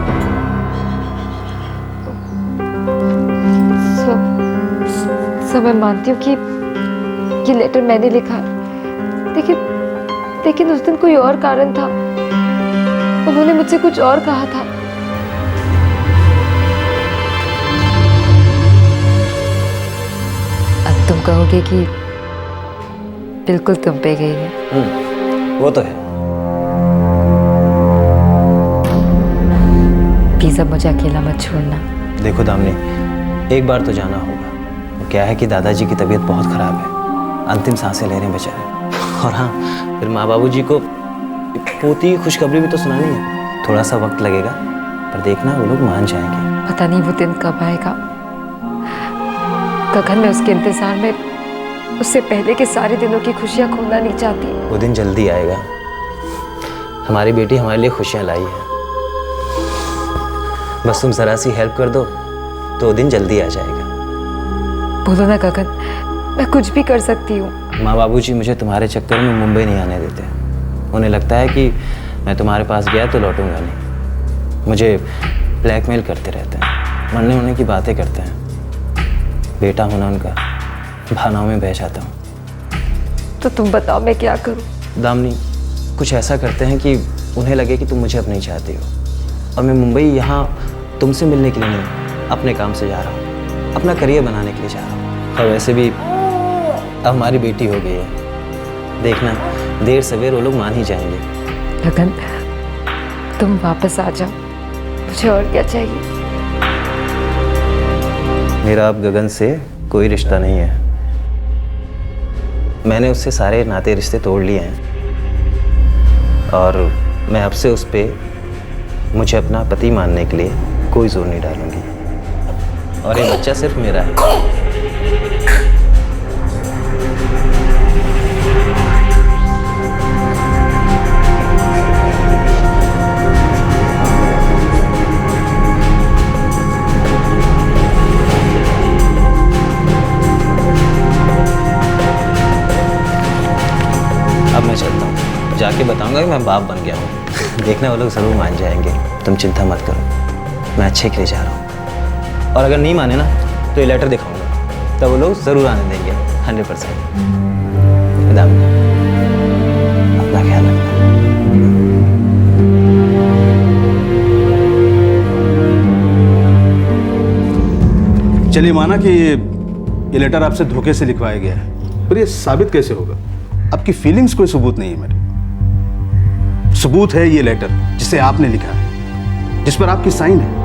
सब मैं मानती हूँ कि ये लेटर मैंने लिखा है, लेकिन उस दिन कोई और कारण था। उन्होंने मुझसे कुछ और कहा था। अब तुम कहोगे कि बिल्कुल तुम पे गई है। वो तो है। प्लीज अब मुझे अकेला मत छोड़ना। देखो दामिनी, एक बार तो जाना होगा। वो क्या है कि दादाजी की तबीयत बहुत ख़राब है, अंतिम सांसें ले रहे हैं बेचारे। और हाँ, फिर माँ बाबू जी को पोती खुशखबरी भी तो सुनानी है। थोड़ा सा वक्त लगेगा, पर देखना वो लोग मान जाएंगे। पता नहीं वो दिन कब आएगा। गगन, मैं उसके इंतजार में उससे पहले के सारे दिनों की खुशियाँ खोना नहीं चाहती। वो दिन जल्दी आएगा। हमारी बेटी हमारे लिए खुशियाँ लाई है। बस तुम जरा सी हेल्प कर दो तो वो दिन जल्दी आ जाएगा। बोलो ना गगन, मैं कुछ भी कर सकती हूँ। माँ बाबूजी मुझे तुम्हारे चक्कर में मुंबई नहीं आने देते। उन्हें लगता है कि मैं तुम्हारे पास गया तो लौटूंगा नहीं। मुझे ब्लैकमेल करते रहते हैं, मरने होने की बातें करते हैं। बेटा होना उनका भावनाओं में बह जाता हूँ। तो तुम बताओ मैं क्या करूँ? दामिनी, कुछ ऐसा करते हैं कि उन्हें लगे कि तुम मुझे अब नहीं चाहती हो। और मैं मुंबई यहाँ तुमसे मिलने के लिए नहीं, अपने काम से जा रहा हूँ, अपना करियर बनाने के लिए जा रहा हूँ। और वैसे भी अब हमारी बेटी हो गई है। देखना, देर सवेर वो लोग मान ही जाएंगे। गगन, तुम वापस आ जाओ, मुझे और क्या चाहिए? मेरा अब गगन से कोई रिश्ता नहीं है। मैंने उससे सारे नाते रिश्ते तोड़ लिए हैं। और मैं अब से उस पे मुझे अपना पति मानने के लिए कोई जोर नहीं डालूंगी। और ये बच्चा सिर्फ मेरा है। अब मैं चलता हूँ, जाके बताऊंगा कि मैं बाप बन गया हूँ। देखना वो लोग ज़रूर मान जाएंगे। तुम चिंता मत करो, मैं अच्छे के लिए जा रहा हूँ। और अगर नहीं माने ना तो ये लेटर दिखाऊंगा, तब वो लोग ज़रूर आने देंगे 100%। अपना ख्याल रखना। चलिए, माना कि ये लेटर आपसे धोखे से लिखवाया गया है, पर ये साबित कैसे होगा? आपकी फीलिंग्स कोई सबूत नहीं है मेरे। सबूत है ये लेटर जिसे आपने लिखा है, जिस पर आपकी साइन है।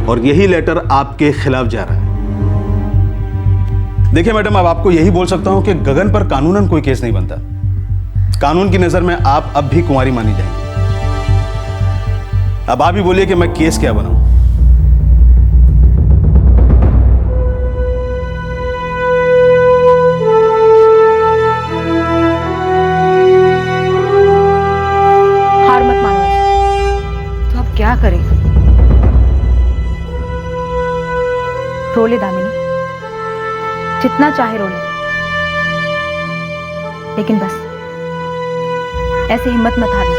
और यही लेटर आपके खिलाफ जा रहा है। देखिए मैडम, अब आपको यही बोल सकता हूं कि गगन पर कानूनन कोई केस नहीं बनता। कानून की नजर में आप अब भी कुंवारी मानी जाएंगी। अब आप ही बोलिए कि मैं केस क्या बनाऊं? हार मत मानो। तो अब क्या करें? रो ले दामिनी, जितना चाहे रो ले, लेकिन बस ऐसे हिम्मत मत हारना।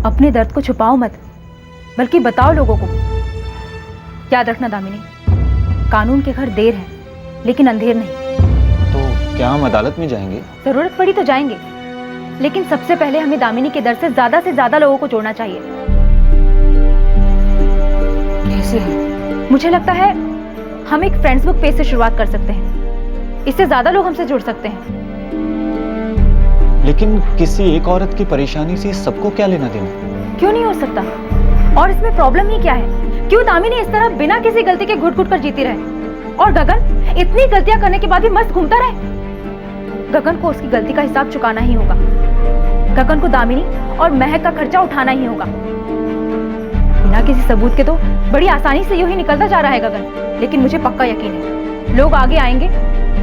अपने दर्द को छुपाओ मत, बल्कि बताओ लोगों को। याद रखना दामिनी, कानून के घर देर है लेकिन अंधेर नहीं। तो क्या हम अदालत में जाएंगे? जरूरत पड़ी तो जाएंगे, लेकिन सबसे पहले हमें दामिनी के दर्द से ज्यादा लोगों को जोड़ना चाहिए। कैसे है? मुझे लगता है हम एक फ्रेंड्स बुक पेज से शुरुआत कर सकते हैं। इससे ज्यादा लोग हमसे जुड़ सकते हैं। लेकिन किसी एक औरत की परेशानी से सबको क्या लेना देना? क्यों नहीं हो सकता? और इसमें प्रॉब्लम ही क्या है? क्यों दामिनी इस तरह बिना किसी गलती के घुट घुट कर जीती रहे, और गगन इतनी गलतियां करने के बाद भी मस्त घूमता रहे? गगन को उसकी गलती का हिसाब चुकाना ही होगा। गगन को दामिनी और महक का खर्चा उठाना ही होगा। बिना किसी सबूत के तो बड़ी आसानी से यूं ही निकलता जा रहा है गगन। लेकिन मुझे पक्का यकीन है लोग आगे आएंगे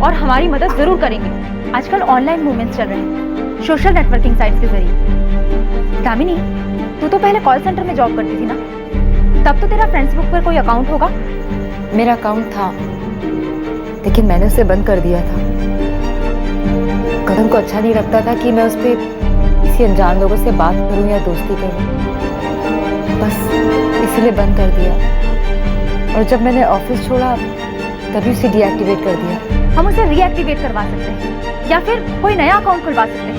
और हमारी मदद जरूर करेंगे। आजकल ऑनलाइन मूवमेंट्स चल रहे हैं, सोशल नेटवर्किंग साइट्स के जरिए। दामिनी, तू तो पहले कॉल सेंटर में जॉब करती थी ना, तब तो तेरा फेसबुक पर कोई अकाउंट होगा? मेरा अकाउंट था, लेकिन मैंने उसे बंद कर दिया था। गगन को अच्छा नहीं लगता था कि मैं उस पर किसी अनजान लोगों से बात करूं या दोस्ती करूं, बस इसीलिए बंद कर दिया। और जब मैंने ऑफिस छोड़ा तभी उसे डीएक्टिवेट कर दिया। हम उसे रीएक्टिवेट करवा सकते हैं या फिर कोई नया अकाउंट खुलवा सकते हैं।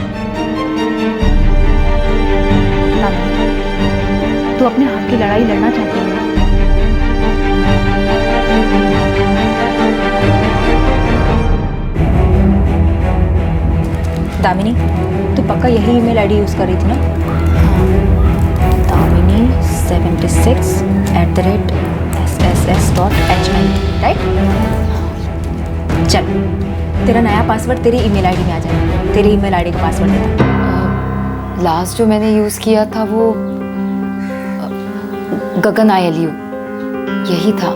तू अपने हक की लड़ाई लड़ना चाहती है ना? दामिनी, तू पक्का यही ईमेल आईडी यूज कर रही थी ना? Damini 76@sss.hit, right? चल, तेरा नया पासवर्ड तेरी ईमेल आईडी में आ जाएगा। तेरी ईमेल आईडी का पासवर्ड देता। लास्ट जो मैंने यूज़ किया था वो गगन ILU यही था।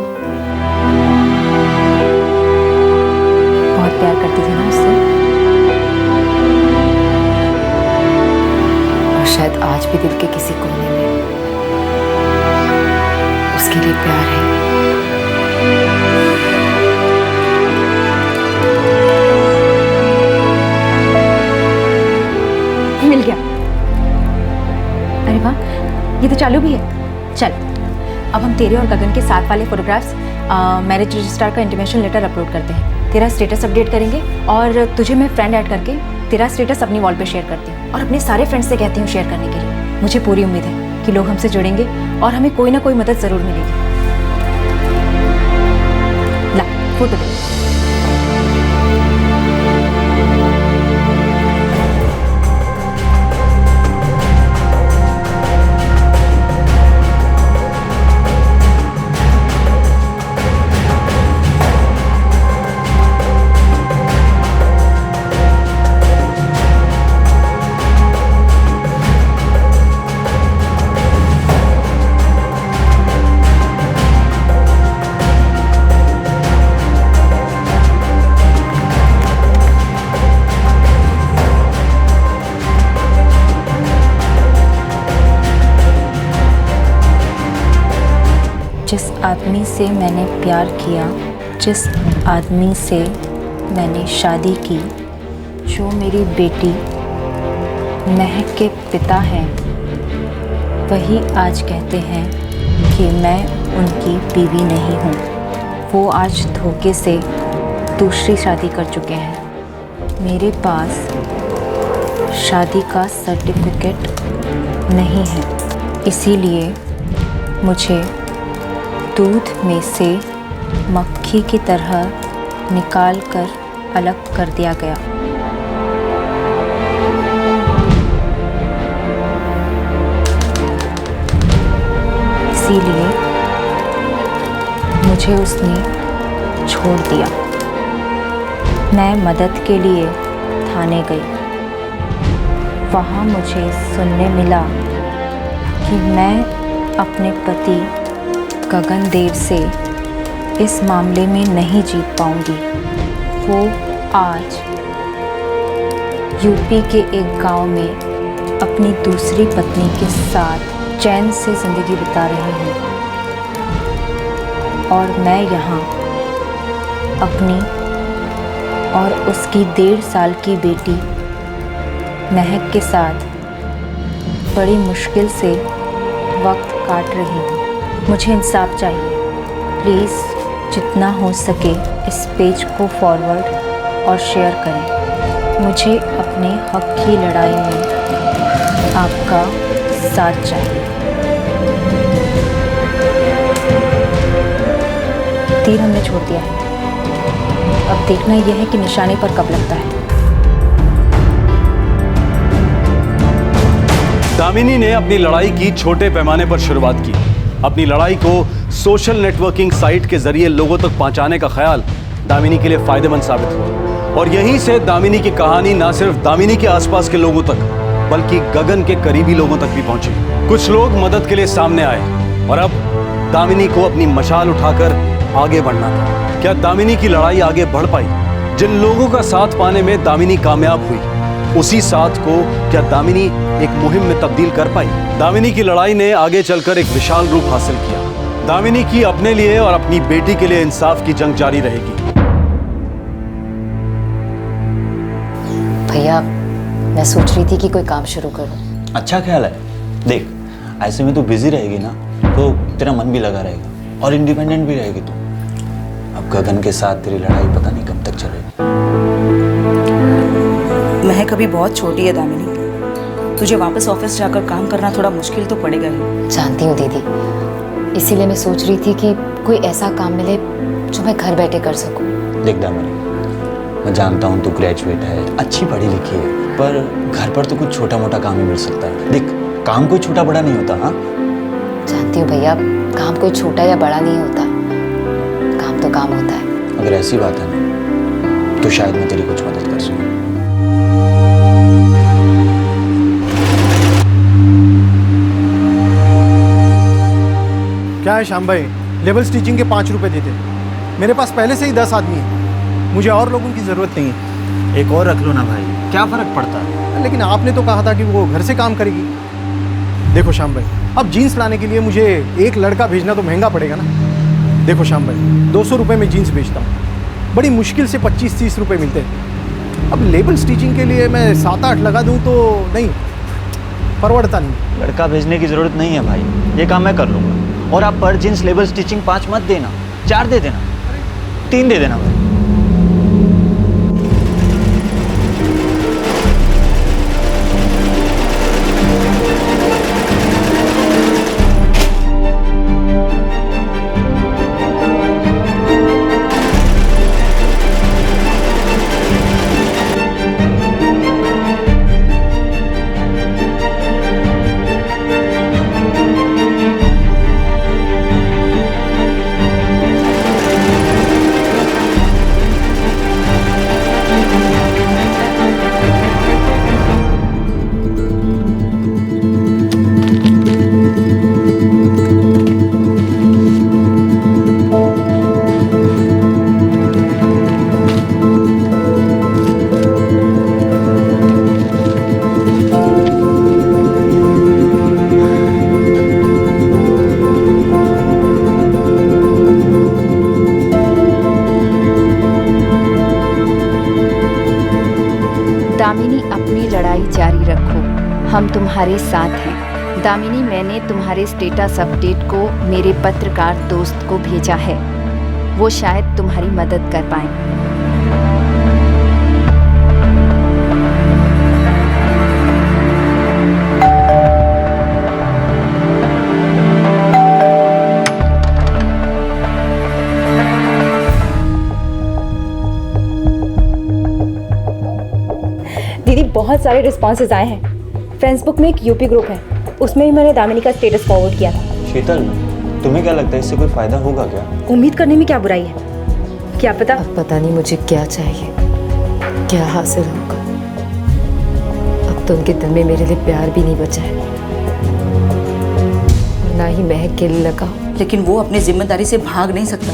बहुत प्यार करती थी ना उससे? और शायद आज भी दिल के किसी कोने में उसके लिए प्यार है। मिल गया। अरे वाह, ये तो चालू भी है। चल, अब हम तेरे और गगन के साथ वाले फोटोग्राफ्स मैरिज रजिस्ट्रार का इंटीमेशन लेटर अपलोड करते हैं। तेरा स्टेटस अपडेट करेंगे और तुझे मैं फ्रेंड ऐड करके तेरा स्टेटस अपनी वॉल पे शेयर करती हूँ और अपने सारे फ्रेंड्स से कहती हूँ शेयर करने के लिए। मुझे पूरी उम्मीद है कि लोग हमसे जुड़ेंगे और हमें कोई ना कोई मदद ज़रूर मिलेगी। ला, फोटो दे। जिस आदमी से मैंने प्यार किया, जिस आदमी से मैंने शादी की, जो मेरी बेटी महक के पिता हैं, वही आज कहते हैं कि मैं उनकी बीवी नहीं हूँ। वो आज धोखे से दूसरी शादी कर चुके हैं। मेरे पास शादी का सर्टिफिकेट नहीं है, इसीलिए मुझे दूध में से मक्खी की तरह निकाल कर अलग कर दिया गया। इसीलिए मुझे उसने छोड़ दिया। मैं मदद के लिए थाने गई। वहाँ मुझे सुनने मिला कि मैं अपने पति गगन देव से इस मामले में नहीं जीत पाऊंगी। वो आज यूपी के एक गांव में अपनी दूसरी पत्नी के साथ चैन से ज़िंदगी बिता रहे हैं और मैं यहाँ अपनी और उसकी 1.5 साल की बेटी महक के साथ बड़ी मुश्किल से वक्त काट रही हूँ। मुझे इंसाफ चाहिए। प्लीज़ जितना हो सके इस पेज को फॉरवर्ड और शेयर करें। मुझे अपने हक की लड़ाई में आपका साथ चाहिए। तीर हमने छोड़ दिया है, अब देखना यह है कि निशाने पर कब लगता है। दामिनी ने अपनी लड़ाई की छोटे पैमाने पर शुरुआत की। अपनी लड़ाई को सोशल नेटवर्किंग साइट के जरिए लोगों तक पहुंचाने का ख्याल दामिनी के लिए फायदेमंद साबित हुआ और यहीं से दामिनी की कहानी न सिर्फ दामिनी के आसपास के लोगों तक बल्कि गगन के करीबी लोगों तक भी पहुंची। कुछ लोग मदद के लिए सामने आए और अब दामिनी को अपनी मशाल उठाकर आगे बढ़ना था। क्या दामिनी की लड़ाई आगे बढ़ पाई? जिन लोगों का साथ पाने में दामिनी कामयाब हुई, उसी साथ को क्या दामिनी एक मुहिम में तब्दील कर पाई? दामिनी की लड़ाई ने आगे चलकर एक विशाल रूप हासिल किया। दामिनी की अपने लिए और अपनी बेटी के लिए इंसाफ की जंग जारी रहेगी। भैया, मैं सोच रही थी कि कोई काम शुरू करूं। अच्छा ख्याल है। देख, ऐसे में तू बिजी रहेगी ना तो तेरा मन भी लगा रहेगा और इंडिपेंडेंट भी रहेगी तू। अब गगन के साथ तेरी लड़ाई पता नहीं कब तक चलेगी। महक अभी बहुत छोटी है दामिनी, तुझे वापस ऑफिस जाकर काम करना थोड़ा मुश्किल तो पड़ेगा ही। जानती हूँ दीदी, इसीलिए मैं सोच रही थी कि कोई ऐसा काम मिले जो मैं घर बैठे कर सकूं। देख दामिनी, मैं जानता हूँ तू ग्रेजुएट है, अच्छी पढ़ी लिखी है, पर घर पर तो कुछ छोटा मोटा काम ही मिल सकता है। देख, काम कोई छोटा बड़ा नहीं होता। हाँ, जानती हूँ भैया, काम कोई छोटा या बड़ा नहीं होता, काम तो काम होता है। अगर ऐसी बात है ना तो शायद मैं तेरी कुछ मदद कर सकूं। क्या है श्याम भाई, लेवल स्टिचिंग के 5 रुपए देते। मेरे पास पहले से ही 10 आदमी है, मुझे और लोगों की ज़रूरत नहीं है। एक और रख लो ना भाई, क्या फ़र्क पड़ता है? लेकिन आपने तो कहा था कि वो घर से काम करेगी। देखो श्याम भाई, अब जीन्स लाने के लिए मुझे एक लड़का भेजना तो महंगा पड़ेगा ना। देखो श्याम भाई, 200 रुपये में जीन्स बेचता हूँ, बड़ी मुश्किल से 25-30 रुपये मिलते हैं। अब लेबल स्टिचिंग के लिए मैं 7-8 लगा दूँ तो नहीं, परवड़ता नहीं। लड़का भेजने की ज़रूरत नहीं है भाई, ये काम मैं कर लूँगा। और आप पर जीन्स लेबल स्टिचिंग 5 मत देना, 4 दे देना, 3 दे देना भाई। दामिनी, अपनी लड़ाई जारी रखो, हम तुम्हारे साथ हैं। दामिनी, मैंने तुम्हारे स्टेटस अपडेट को मेरे पत्रकार दोस्त को भेजा है, वो शायद तुम्हारी मदद कर पाए। दीदी, बहुत सारे रिस्पॉन्सेज आए हैं। फेसबुक में एक यूपी ग्रुप है, उसमें भी मैंने दामिनी का स्टेटस फॉरवर्ड किया था। शीतल, तुम्हें क्या लगता है इससे कोई फायदा होगा क्या? उम्मीद करने में क्या बुराई है, क्या पता। अब पता नहीं मुझे क्या चाहिए, क्या हासिल होगा। अब तो उनके दिल में मेरे लिए प्यार भी नहीं बचा है, ना ही महक के लिए लगा। लेकिन वो अपनी जिम्मेदारी से भाग नहीं सकता,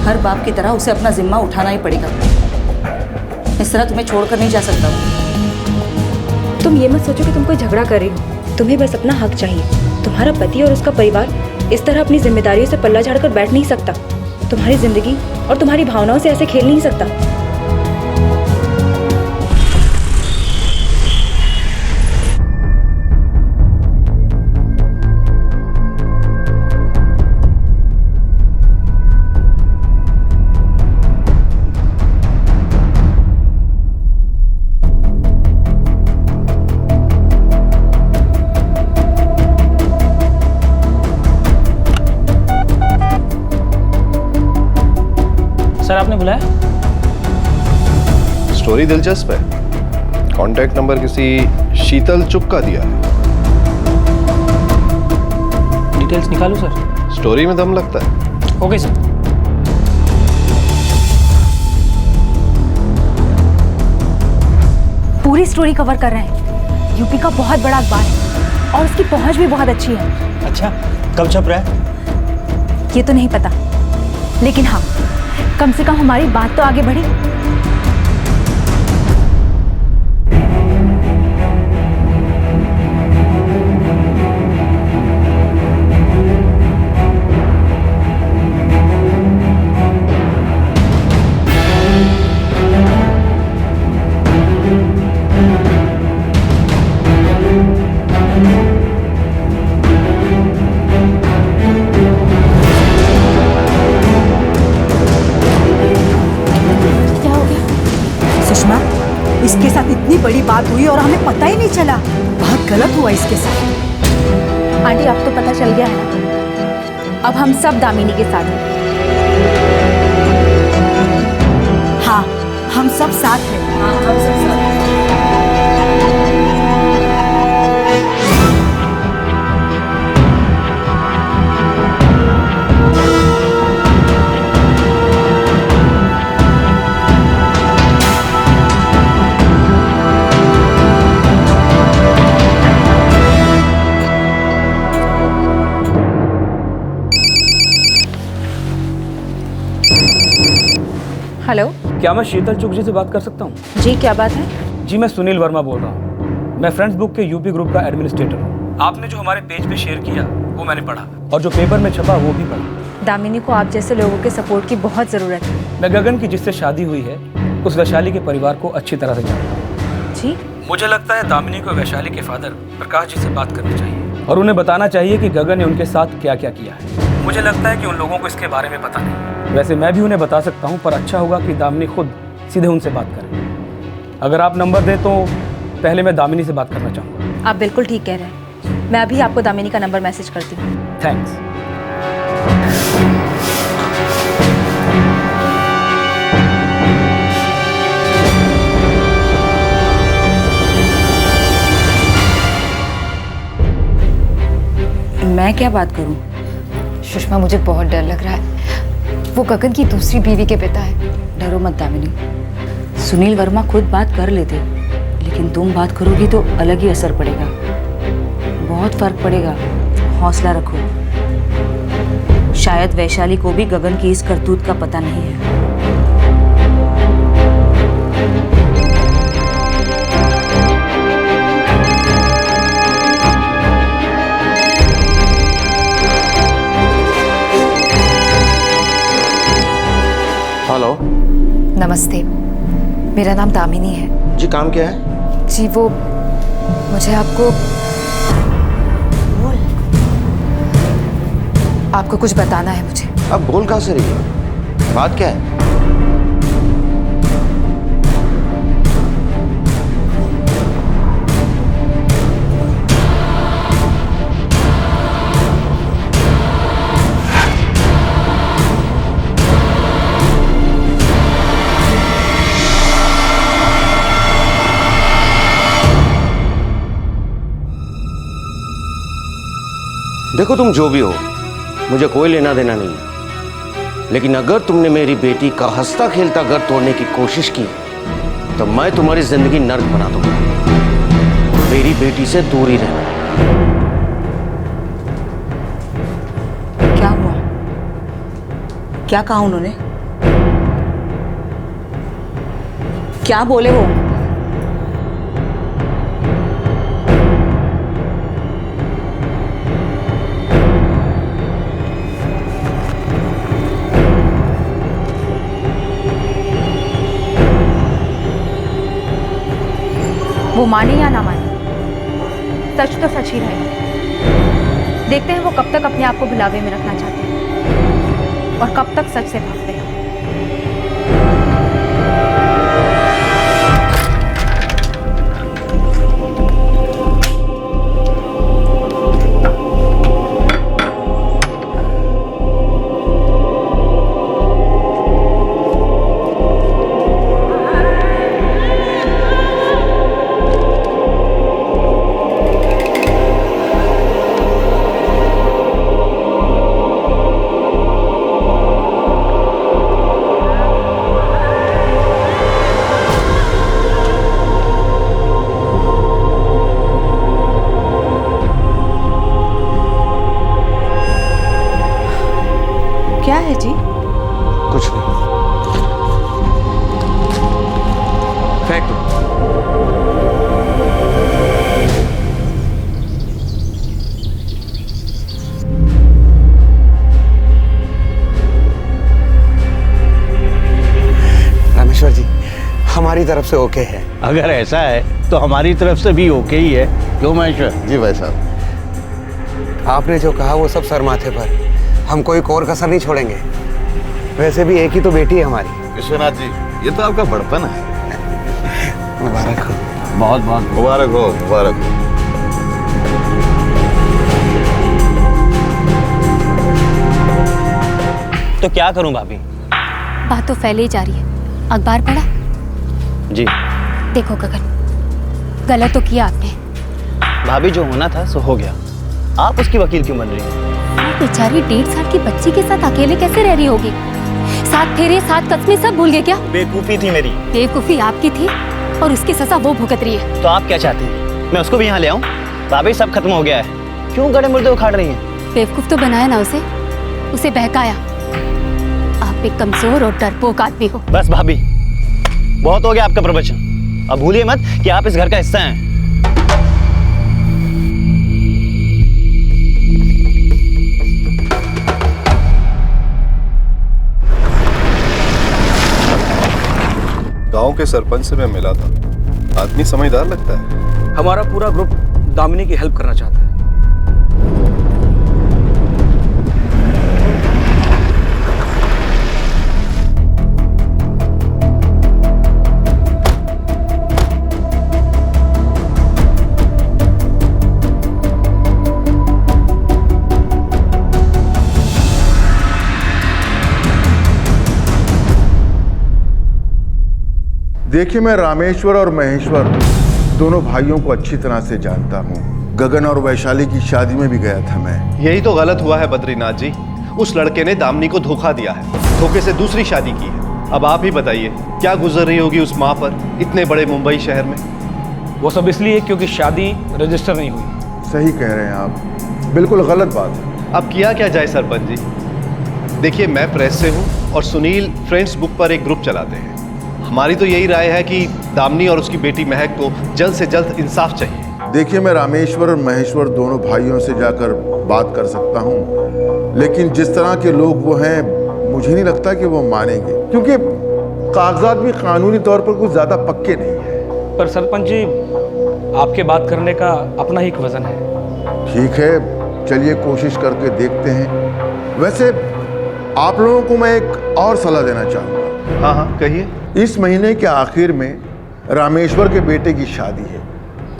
हर बाप की तरह उसे अपना जिम्मा उठाना ही पड़ेगा। इस तरह तुम्हें छोड़कर नहीं जा सकता। तुम ये मत सोचो कि तुम कोई झगड़ा कर रही हो, तुम्हें बस अपना हक चाहिए। तुम्हारा पति और उसका परिवार इस तरह अपनी जिम्मेदारियों से पल्ला झाड़कर बैठ नहीं सकता, तुम्हारी जिंदगी और तुम्हारी भावनाओं से ऐसे खेल नहीं सकता। सर, आपने बुलाया? स्टोरी दिलचस्प है। कांटेक्ट नंबर किसी शीतल चुग का दिया है। डिटेल्स निकालूं सर? स्टोरी में दम लगता है। Okay sir. पूरी स्टोरी कवर कर रहे हैं। यूपी का बहुत बड़ा अखबार है और उसकी पहुंच भी बहुत अच्छी है। अच्छा, कब छप रहा है? ये तो नहीं पता, लेकिन हाँ, कम से कम हमारी बात तो आगे बढ़ी। इसके साथ इतनी बड़ी बात हुई और हमें पता ही नहीं चला। बहुत गलत हुआ इसके साथ। आंटी, अब तो पता चल गया है ना, अब हम सब दामिनी के साथ हैं। हाँ, हम सब साथ हैं। हाँ, हम सब साथ हैं। हेलो, क्या मैं शीतल चुग जी से बात कर सकता हूँ? जी, क्या बात है? जी, मैं सुनील वर्मा बोल रहा हूँ। मैं फ्रेंड्स बुक के यूपी ग्रुप का एडमिनिस्ट्रेटर हूँ। आपने जो हमारे पेज पे शेयर किया वो मैंने पढ़ा और जो पेपर में छपा वो भी पढ़ा। दामिनी को आप जैसे लोगों के सपोर्ट की बहुत ज़रूरत है। मैं गगन की जिससे शादी हुई है उस वैशाली के परिवार को अच्छी तरह से जानता हूँ। जी? मुझे लगता है दामिनी को वैशाली के फादर प्रकाश जी से बात करनी चाहिए और उन्हें बताना चाहिए कि गगन ने उनके साथ क्या क्या किया है। मुझे लगता है कि उन लोगों को इसके बारे में पता नहीं। वैसे मैं भी उन्हें बता सकता हूँ, पर अच्छा होगा कि दामिनी खुद सीधे उनसे बात करें। अगर आप नंबर दें तो पहले मैं दामिनी से बात करना चाहूँगा। आप बिल्कुल ठीक कह रहे हैं। मैं अभी आपको दामिनी का नंबर मैसेज करती हूँ। थैंक्स। मैं क्या बात करूं? सुषमा, मुझे बहुत डर लग रहा है। वो गगन की दूसरी बीवी के पिता है। डरो मत दामिनी, सुनील वर्मा खुद बात कर लेते, लेकिन तुम बात करोगी तो अलग ही असर पड़ेगा, बहुत फर्क पड़ेगा। हौसला रखो। शायद वैशाली को भी गगन की इस करतूत का पता नहीं है। हेलो। नमस्ते, मेरा नाम दामिनी है। जी, काम क्या है? जी, वो मुझे आपको कुछ बताना है मुझे। अब बोल कहाँ से रही है? बात क्या है? देखो, तुम जो भी हो, मुझे कोई लेना देना नहीं है, लेकिन अगर तुमने मेरी बेटी का हंसता खेलता घर तोड़ने की कोशिश की तो मैं तुम्हारी जिंदगी नर्क बना दूंगा। मेरी बेटी से दूर ही रहना। क्या हुआ? क्या कहा उन्होंने? क्या बोले वो? वो माने या ना माने, सच तो सच ही रहेगा। देखते हैं वो कब तक अपने आप को भुलावे में रखना चाहते हैं और कब तक सच से भागते हैं। महेश्वर जी, हमारी तरफ से ओके है। अगर ऐसा है तो हमारी तरफ से भी ओके ही है, क्यों महेश्वर? जी भाई साहब, आपने जो कहा वो सब सर माथे पर, हम कोई कोर कसर नहीं छोड़ेंगे। वैसे भी एक ही तो बेटी है हमारी। विश्वनाथ जी, ये तो आपका बड़पन है। मुबारक हो। बहुत बहुत मुबारक हो, मुबारक हो। तो क्या करूं भाभी? बात तो फैले ही जा रही है। अखबार पढ़ा? जी। देखो गगन, गलत तो किया आपने। भाभी जो होना था सो हो गया, आप उसकी वकील क्यों बन रही हैं? वो बेचारी 1.5 साल की बच्ची के साथ अकेले कैसे रह रही होगी? 7 फेरे 7 कस्में सब भूल गए क्या? बेवकूफी थी मेरी। बेवकूफी आपकी थी और उसकी सजा वो भुगत रही है। तो आप क्या चाहती हैं? मैं उसको भी यहाँ ले आऊँ? भाभी सब खत्म हो गया है, क्यों गड़े मुर्दे उखाड़ रही हैं? बेवकूफ तो बनाया ना उसे बहकाया। आप एक कमजोर और डरपोक आदमी हो। बस भाभी, बहुत हो गया आपका प्रवचन। अब भूलिए मत कि आप इस घर का हिस्सा हैं। गांव के सरपंच से मैं मिला था, आदमी समझदार लगता है। हमारा पूरा ग्रुप दामिनी की हेल्प करना चाहता है। देखिए, मैं रामेश्वर और महेश्वर दोनों भाइयों को अच्छी तरह से जानता हूँ। गगन और वैशाली की शादी में भी गया था मैं। यही तो गलत हुआ है बद्रीनाथ जी, उस लड़के ने दामिनी को धोखा दिया है, धोखे से दूसरी शादी की है। अब आप ही बताइए क्या गुजर रही होगी उस माँ पर इतने बड़े मुंबई शहर में। वो सब इसलिए क्योंकि शादी रजिस्टर नहीं हुई। सही कह रहे हैं आप, बिल्कुल गलत बात है। अब किया क्या जाए सरपंच जी? देखिए, मैं प्रेस से हूँ और सुनील फ्रेंड्स बुक पर एक ग्रुप चलाते हैं। हमारी तो यही राय है कि दामिनी और उसकी बेटी महक को जल्द से जल्द इंसाफ चाहिए। देखिए, मैं रामेश्वर और महेश्वर दोनों भाइयों से जाकर बात कर सकता हूँ, लेकिन जिस तरह के लोग वो हैं मुझे नहीं लगता कि वो मानेंगे, क्योंकि कागजात भी कानूनी तौर पर कुछ ज्यादा पक्के नहीं है। पर सरपंच जी, आपके बात करने का अपना ही एक वजन है। ठीक है, चलिए कोशिश करके देखते हैं। वैसे आप लोगों को मैं एक और सलाह देना चाहूँगा। हाँ हाँ, कहिए। इस महीने के आखिर में रामेश्वर के बेटे की शादी है।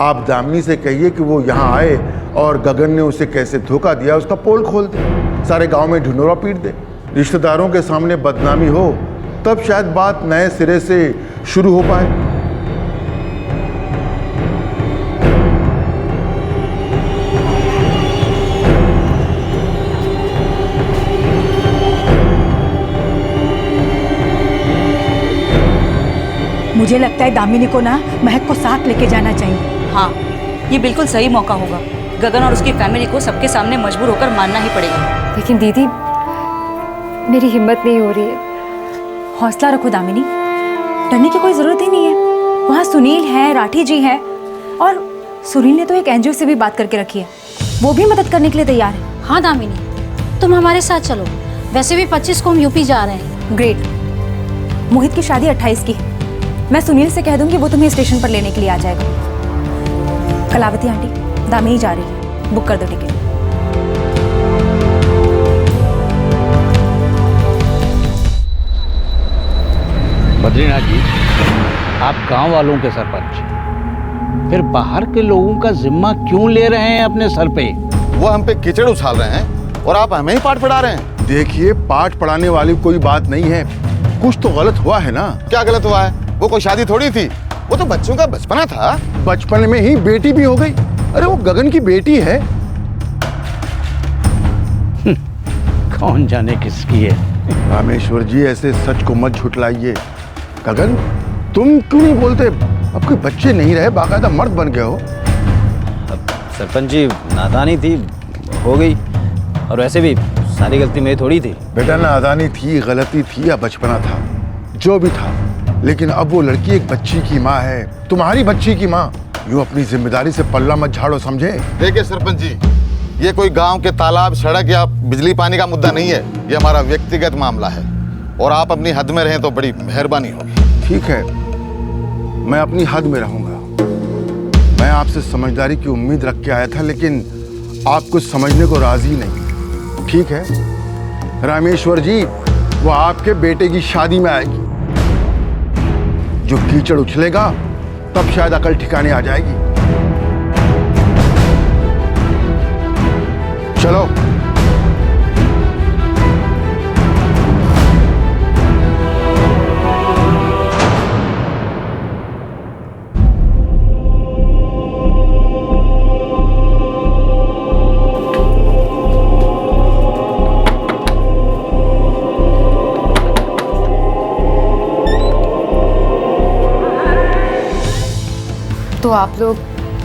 आप दामिनी से कहिए कि वो यहाँ आए और गगन ने उसे कैसे धोखा दिया उसका पोल खोल दे, सारे गांव में ढिंढोरा पीट दे। रिश्तेदारों के सामने बदनामी हो तब शायद बात नए सिरे से शुरू हो पाए। मुझे लगता है दामिनी को ना महक को साथ लेके जाना चाहिए। हाँ, ये बिल्कुल सही मौका होगा। गगन और उसकी फैमिली को सबके सामने मजबूर होकर मानना ही पड़ेगा। लेकिन दीदी, मेरी हिम्मत नहीं हो रही है। हौसला रखो दामिनी, डरने की कोई जरूरत ही नहीं है। वहाँ सुनील है, राठी जी है, और सुनील ने तो एक एनजीओ से भी बात करके रखी है, वो भी मदद करने के लिए तैयार है। हाँ दामिनी, तुम हमारे साथ चलो। वैसे भी 25 को हम यूपी जा रहे हैं। ग्रेट। मोहित की शादी 28 की। मैं सुनील से कह दूंगी, वो तुम्हें स्टेशन पर लेने के लिए आ जाएगा। कलावती आंटी, दामिनी जा रही है, बुक कर दो टिकट। बद्रीनाथ जी, आप गांव वालों के सरपंच, फिर बाहर के लोगों का जिम्मा क्यों ले रहे हैं अपने सर पे? वो हम पे कीचड़ उछाल रहे हैं और आप हमें ही पाठ पढ़ा रहे हैं। देखिए, पाठ पढ़ाने वाली कोई बात नहीं है, कुछ तो गलत हुआ है ना। क्या गलत हुआ है? वो कोई शादी थोड़ी थी, वो तो बच्चों का बचपना था। बचपन में ही बेटी भी हो गई। अरे वो गगन की बेटी है। कौन जाने किसकी है। रामेश्वर जी, ऐसे सच को मत झुठलाइए। गगन, तुम क्यों नहीं बोलते? अब कोई बच्चे नहीं रहे, बाकायदा मर्द बन गए हो। सरपंच जी, नादानी थी, हो गई। और वैसे भी सारी गलती मेरी थोड़ी थी। बेटा, नादानी थी, गलती थी या बचपना था, जो भी था, लेकिन अब वो लड़की एक बच्ची की माँ है, तुम्हारी बच्ची की माँ। यूँ अपनी जिम्मेदारी से पल्ला मत झाड़ो, समझे? देखिए सरपंच जी, ये कोई गांव के तालाब, सड़क या बिजली पानी का मुद्दा नहीं है। ये हमारा व्यक्तिगत मामला है और आप अपनी हद में रहें तो बड़ी मेहरबानी होगी। ठीक है, मैं अपनी हद में रहूंगा। मैं आपसे समझदारी की उम्मीद रख के आया था, लेकिन आप कुछ समझने को राजी नहीं। ठीक है रामेश्वर जी, वो आपके बेटे की शादी में आएगी। जो कीचड़ उछलेगा तब शायद अकल ठिकाने आ जाएगी। चलो। तो आप लोग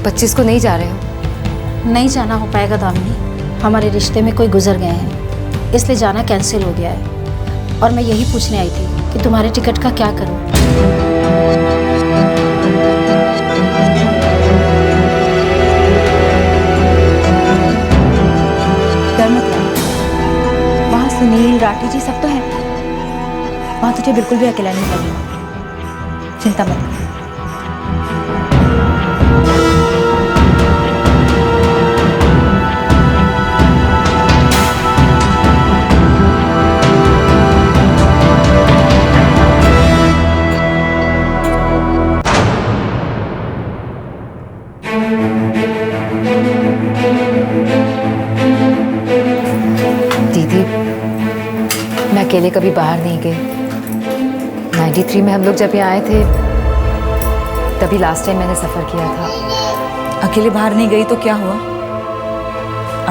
25 को नहीं जा रहे हो? नहीं जाना हो पाएगा दामिनी, हमारे रिश्ते में कोई गुजर गए हैं, इसलिए जाना कैंसिल हो गया है। और मैं यही पूछने आई थी कि तुम्हारे टिकट का क्या करूं? डर मत लग, वहाँ सुनील, राठी जी सब तो हैं, वहाँ तुझे बिल्कुल भी अकेला नहीं लगेगा, चिंता मत कर। अकेले कभी बाहर नहीं गए। 93 में हम लोग जब यहाँ आए थे तभी लास्ट टाइम मैंने सफ़र किया था। अकेले बाहर नहीं गई तो क्या हुआ?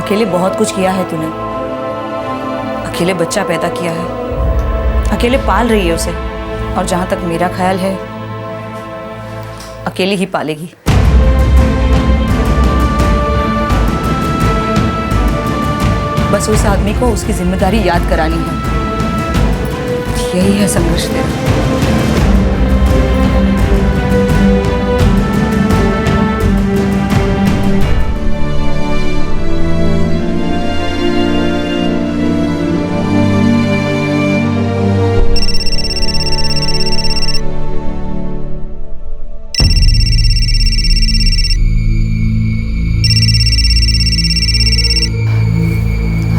अकेले बहुत कुछ किया है तूने। अकेले बच्चा पैदा किया है, अकेले पाल रही है उसे, और जहाँ तक मेरा ख्याल है अकेले ही पालेगी। बस उस आदमी को उसकी जिम्मेदारी याद करानी है। यही है संघर्ष तेरा।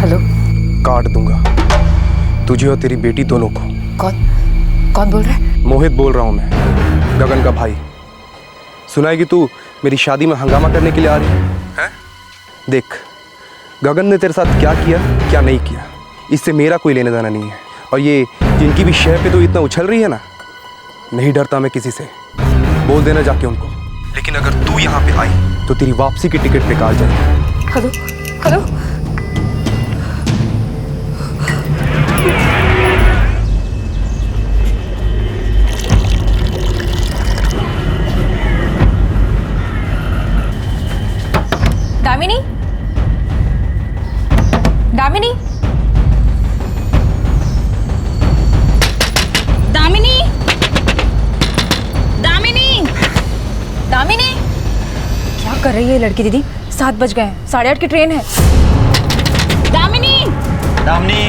हेलो। काट दूंगा तुझे और तेरी बेटी दोनों को। कौन बोल रहा है? मोहित बोल रहा हूँ मैं, गगन का भाई। सुना है कि तू मेरी शादी में हंगामा करने के लिए आ रही है? देख, गगन ने तेरे साथ क्या किया क्या नहीं किया, इससे मेरा कोई लेना देना नहीं है। और ये जिनकी भी शय पे तो इतना उछल रही है ना, नहीं डरता मैं किसी से। बोल देना जाके उनको। लेकिन अगर तू यहाँ पे आई तो तेरी वापसी की टिकट बेकार जाएगी। Hello hello. दामिनी, दामिनी, दामिनी, दामिनी, दामिनी, क्या कर रही है ये लड़की दीदी? 7 बज गए हैं, 8:30 की ट्रेन है। दामिनी, दामिनी,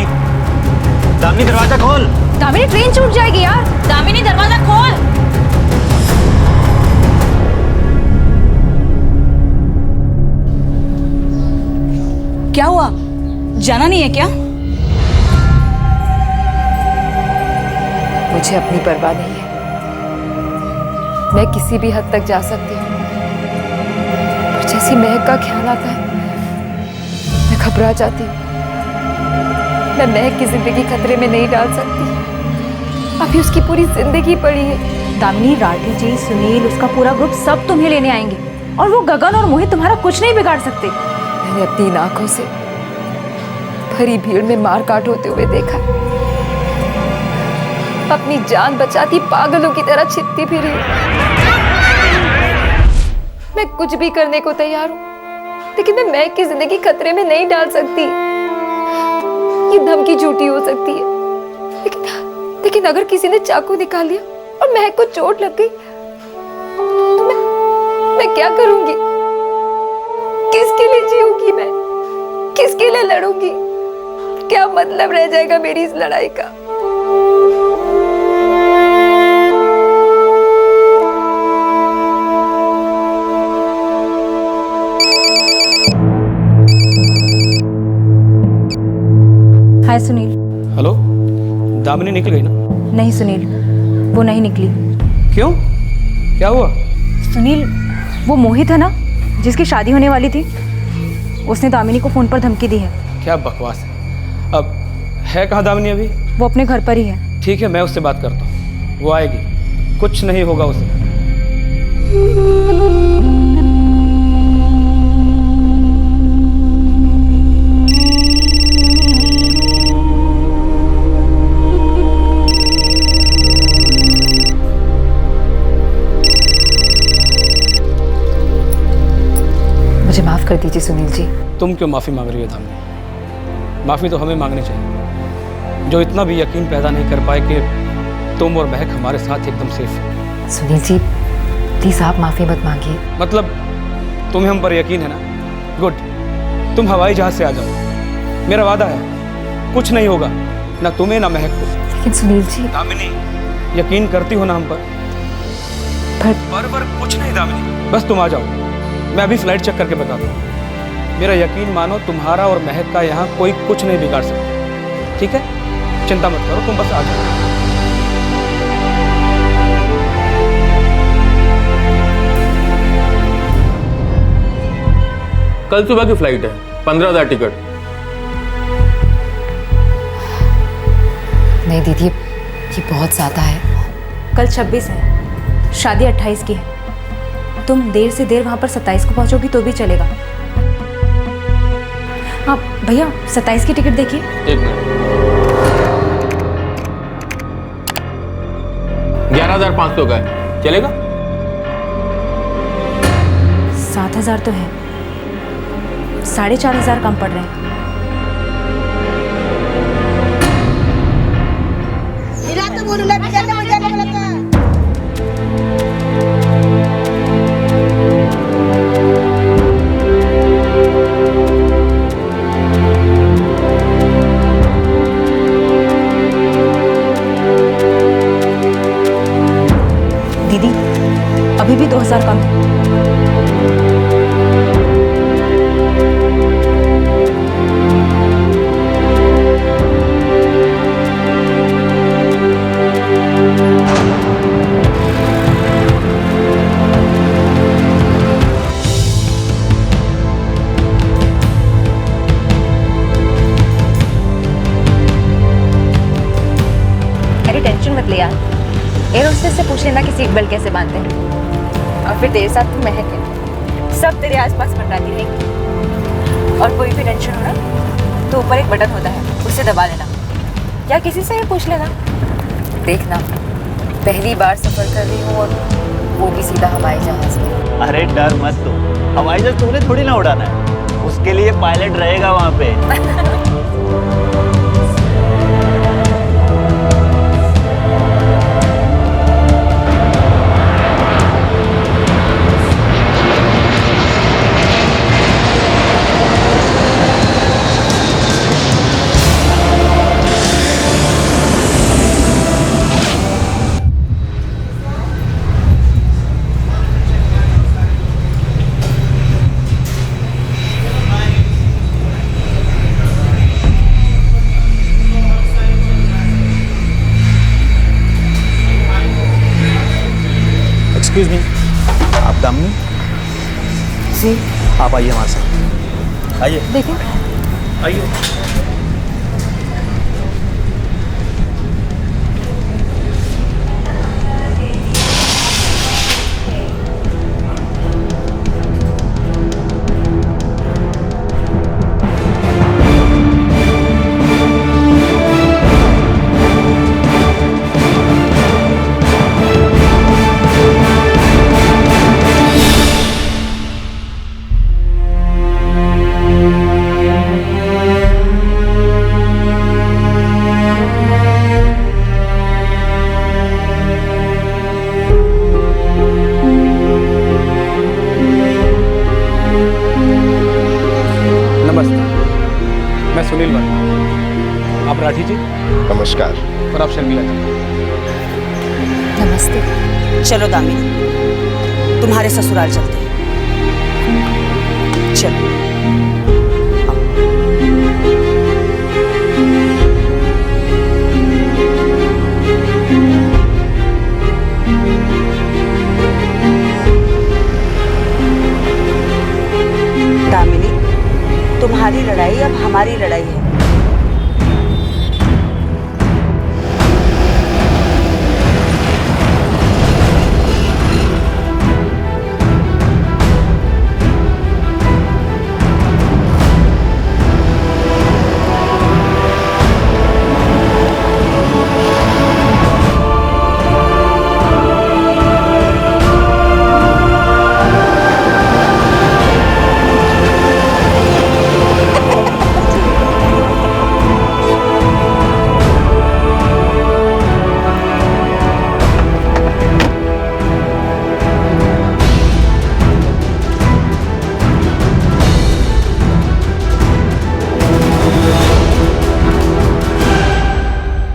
दामिनी दरवाजा खोल। दामिनी ट्रेन छूट जाएगी यार। दामिनी दरवाजा खोल। क्या हुआ? जाना नहीं है क्या? मुझे अपनी परवाह नहीं है, मैं किसी भी हद तक जा सकती हूँ, पर जैसी महक का ख्याल आता है मैं घबरा जाती हूँ। मैं महक की जिंदगी खतरे में नहीं डाल सकती, अभी उसकी पूरी जिंदगी पड़ी है। दामिनी, राठी जी, सुनील, उसका पूरा ग्रुप सब तुम्हें लेने आएंगे, और वो गगन और मोहित तुम्हारा कुछ नहीं बिगाड़ सकते। मैंने अपनी इन आंखों से भरी भीड़ में मार काट होते हुए देखा, अपनी जान बचाती पागलों की तरह छिपती फिरी। मैं कुछ भी करने को तैयार हूँ, लेकिन मैं महक की जिंदगी खतरे में नहीं डाल सकती। ये धमकी झूठी हो सकती है, लेकिन अगर किसी ने चाकू निकाल लिया और महक को चोट लग गई तो मैं क्या करूंगी? किसके लिए जीऊंगी मैं? किसके लिए लड़ूंगी? क्या मतलब रह जाएगा मेरी इस लड़ाई का? दामिनी निकल गई ना? नहीं सुनील, वो नहीं निकली। क्यों? क्या हुआ? सुनील, वो मोहित है ना जिसकी शादी होने वाली थी, उसने दामिनी को फोन पर धमकी दी है। क्या बकवास है। अब है कहाँ दामिनी अभी? वो अपने घर पर ही है। ठीक है, मैं उससे बात करता हूँ, वो आएगी, कुछ नहीं होगा उसे। मुझे माफ कर दीजिए सुनील जी। तुम क्यों माफ़ी मांग रही हो दामिनी? माफ़ी तो हमें मांगनी चाहिए, जो इतना भी यकीन पैदा नहीं कर पाए कि तुम और महक हमारे साथ एकदम सेफ है। सुनील जी प्लीज आप माफी मत मांगिए। मतलब तुम्हें हम पर यकीन है ना? गुड, तुम हवाई जहाज से आ जाओ, मेरा वादा है कुछ नहीं होगा, ना तुम्हें ना महक को। लेकिन सुनील जी। दामिनी, यकीन करती हो ना हम पर? पर कुछ नहीं दामिनी, बस तुम आ जाओ, मैं अभी फ्लाइट चेक करके बताता हूँ। मेरा यकीन मानो, तुम्हारा और महक का यहाँ कोई कुछ नहीं बिगाड़ सकता, ठीक है? चिंता मत करो, तुम बस आ जाओ। कल सुबह की फ्लाइट है, 15,000 टिकट। नहीं दीदी, ये बहुत ज्यादा है। कल 26 है, शादी 28 की है। तुम देर से देर वहां पर 27 को पहुंचोगी तो भी चलेगा। हाँ भैया, 27 की टिकट देखिए। एक मिनट। 11,500 का है, चलेगा? 7,000 तो है, 4,500 कम पड़ रहे हैं। दीदी, अभी भी 2,000 कम है। अरे टेंशन मत ले यार, एयर होस्टेस से पूछ लेना कि सीट बेल्ट कैसे बांधते हैं। और फिर तेरे साथ तो महक है, सब तेरे आसपास मंडराती रहेंगी। और कोई भी टेंशन हो ना तो ऊपर एक बटन होता है, उससे दबा लेना, या किसी से ही पूछ लेना। देखना, पहली बार सफर कर रही हूँ और वो भी सीधा हवाई जहाज में। अरे डर मत तू, हवाई जहाज तुमने थोड़ी ना उड़ाना है, उसके लिए पायलट रहेगा वहाँ पे। एक्सक्यूज मी, आप दामिनी जी? आप आइए हमारे साथ। आइए। देखिए, आइए। मैं सुनील वर्मा, आप राठी जी। नमस्कार। और आप शर्मिला जी। नमस्ते। चलो दामिनी, तुम्हारे ससुराल चलते हैं। चलो। तुम्हारी लड़ाई अब हमारी लड़ाई है।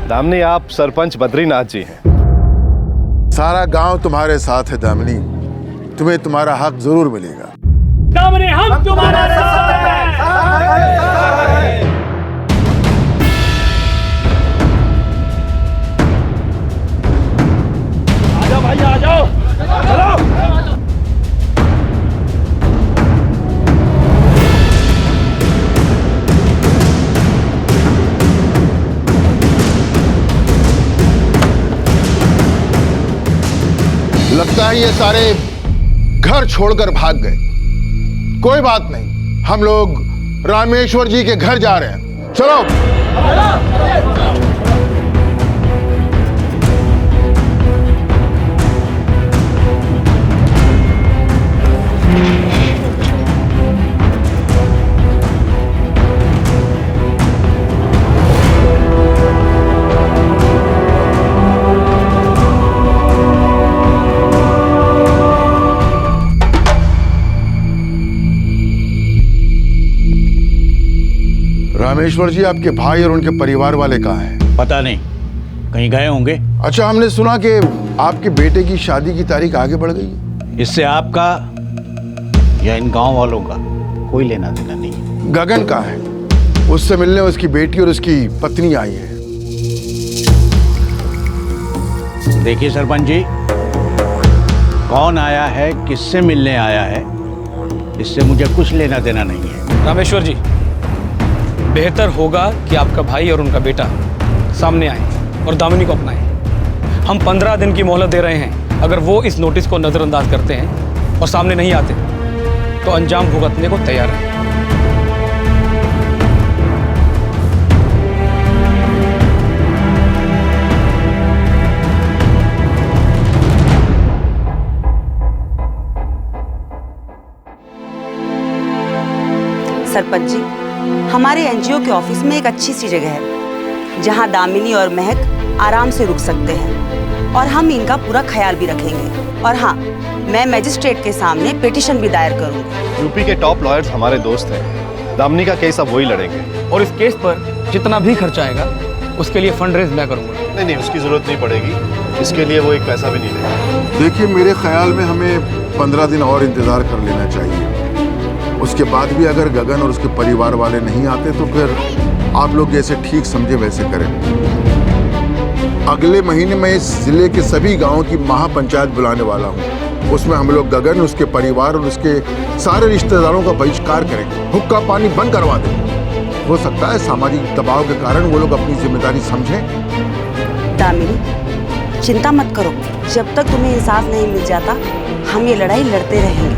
दामिनी, आप सरपंच बद्रीनाथ जी हैं। सारा गांव तुम्हारे साथ है दामिनी, तुम्हें तुम्हारा हक जरूर मिलेगा। दामिनी, हम तुम्हारे साथ हैं। आजाओ भाई, आ जाओ, चलो। लगता है ये सारे घर छोड़कर भाग गए। कोई बात नहीं, हम लोग रामेश्वर जी के घर जा रहे हैं। चलो। रामेश्वर जी, आपके भाई और उनके परिवार वाले कहाँ हैं? पता नहीं, कहीं गए होंगे। अच्छा, हमने सुना कि आपके बेटे की शादी की तारीख आगे बढ़ गई है। इससे आपका या इन गांव वालों का कोई लेना देना नहीं। गगन कहाँ है? उससे मिलने उसकी बेटी और उसकी पत्नी आई है। देखिए सरपंच जी, कौन आया है, किससे मिलने आया है, इससे मुझे कुछ लेना देना नहीं है। रामेश्वर जी, बेहतर होगा कि आपका भाई और उनका बेटा सामने आए और दामिनी को अपनाएं। हम 15 दिन की मोहलत दे रहे हैं। अगर वो इस नोटिस को नज़रअंदाज करते हैं और सामने नहीं आते तो अंजाम भुगतने को तैयार हैं। सरपंच जी, हमारे एनजीओ के ऑफिस में एक अच्छी सी जगह है जहां दामिनी और महक आराम से रुक सकते हैं और हम इनका पूरा ख्याल भी रखेंगे। और हाँ, मैं मजिस्ट्रेट के सामने पिटीशन भी दायर करूंगी। यूपी के टॉप लॉयर्स हमारे दोस्त हैं। दामिनी का केस अब वही लड़ेंगे। और इस केस पर जितना भी खर्चा आएगा उसके लिए फंड रेज मैं करूंगा। नहीं, उसकी जरूरत नहीं पड़ेगी। इसके लिए वो एक पैसा भी नहीं देगा। देखिए, मेरे ख्याल में हमें 15 दिन और इंतजार कर लेना चाहिए। उसके बाद भी अगर गगन और उसके परिवार वाले नहीं आते तो फिर आप लोग जैसे ठीक समझे वैसे करें। अगले महीने में इस जिले के सभी गांवों की महापंचायत बुलाने वाला हूं। उसमें हम लोग गगन, उसके परिवार और उसके सारे रिश्तेदारों का बहिष्कार करेंगे। हुक्का पानी बंद करवा देंगे। हो सकता है सामाजिक दबाव के कारण वो लोग अपनी जिम्मेदारी समझें। दामिनी, चिंता मत करो। जब तक तुम्हें इंसाफ नहीं मिल जाता हम ये लड़ाई लड़ते रहेंगे।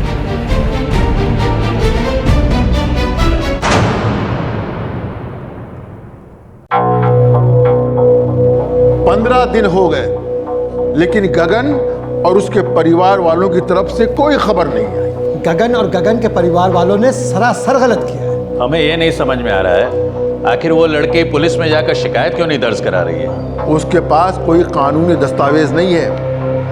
15 दिन हो गए लेकिन गगन और उसके परिवार वालों की तरफ से कोई खबर नहीं आई। गगन और गगन के परिवार वालों ने सरासर गलत किया है। हमें ये नहीं समझ में आ रहा है, आखिर वो लड़की पुलिस में जाकर शिकायत क्यों नहीं दर्ज करा रही है? उसके पास कोई कानूनी दस्तावेज नहीं है।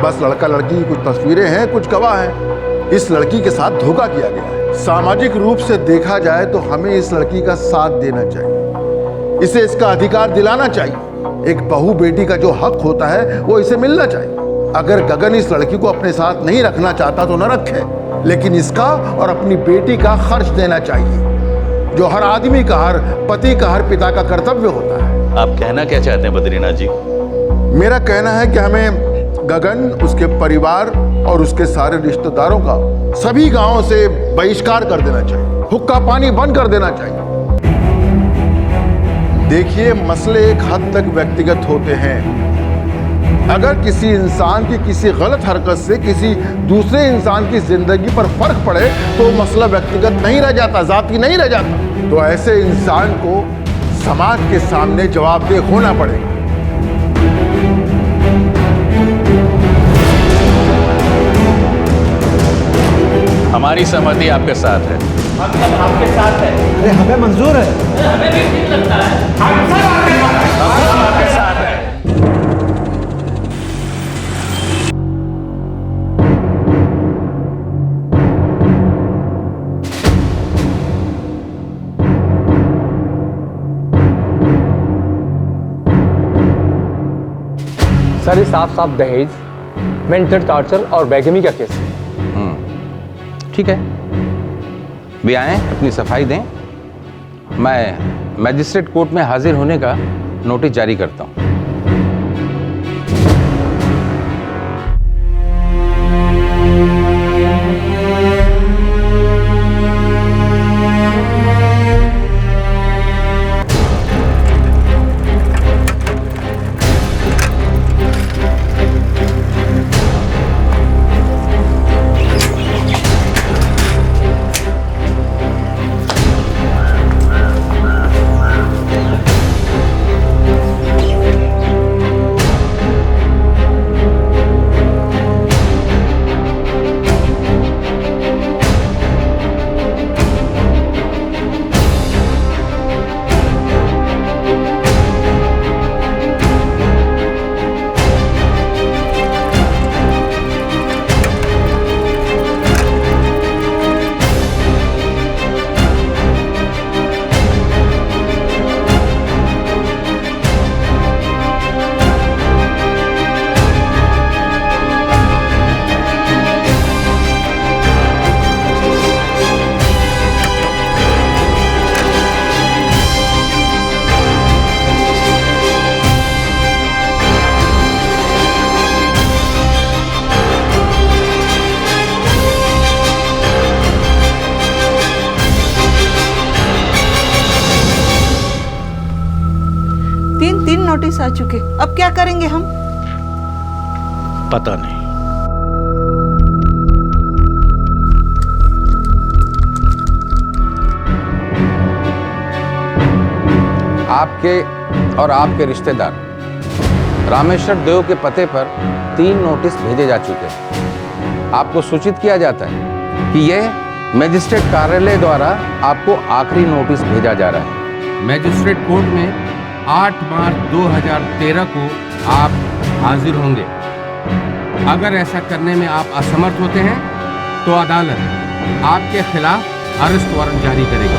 बस लड़का लड़की की कुछ तस्वीरें हैं, कुछ गवाह हैं। इस लड़की के साथ धोखा किया गया है। सामाजिक रूप से देखा जाए तो हमें इस लड़की का साथ देना चाहिए। इसे इसका अधिकार दिलाना चाहिए। एक बहू बेटी का जो हक होता है वो इसे मिलना चाहिए। अगर गगन इस लड़की को अपने साथ नहीं रखना चाहता तो न रखे, लेकिन इसका और अपनी बेटी का खर्च देना चाहिए, जो हर आदमी का, हर पति का, हर पिता का कर्तव्य होता है। आप कहना क्या चाहते हैं बद्रीनाथ जी? मेरा कहना है कि हमें गगन, उसके परिवार और उसके सारे रिश्तेदारों का सभी गांवों से बहिष्कार कर देना चाहिए, हुक्का पानी बंद कर देना चाहिए। देखिए, मसले एक हद तक व्यक्तिगत होते हैं। अगर किसी इंसान की किसी गलत हरकत से किसी दूसरे इंसान की जिंदगी पर फर्क पड़े तो मसला व्यक्तिगत नहीं रह जाता, जाती नहीं रह जाता। तो ऐसे इंसान को समाज के सामने जवाबदेह होना पड़ेगा। हमारी सहमति आपके साथ है। हम सब आपके साथ है। अरे हमें मंजूर है। हमें भी ठीक लगता है। हम सब आपके साथ है। सर, ये साफ साफ दहेज, मेंटल टॉर्चर और बेगमी का केस है। ठीक है, भी आए अपनी सफाई दें। मैं मैजिस्ट्रेट कोर्ट में हाजिर होने का नोटिस जारी करता हूं। तीन नोटिस आ चुके, अब क्या करेंगे हम? पता नहीं। आपके और आपके रिश्तेदार रामेश्वर देव के पते पर 3 नोटिस भेजे जा चुके हैं। आपको सूचित किया जाता है कि यह मजिस्ट्रेट कार्यालय द्वारा आपको आखिरी नोटिस भेजा जा रहा है। मजिस्ट्रेट कोर्ट में 8 मार्च 2013 को आप हाजिर होंगे। अगर ऐसा करने में आप असमर्थ होते हैं तो अदालत आपके खिलाफ अरेस्ट वारंट जारी करेगी।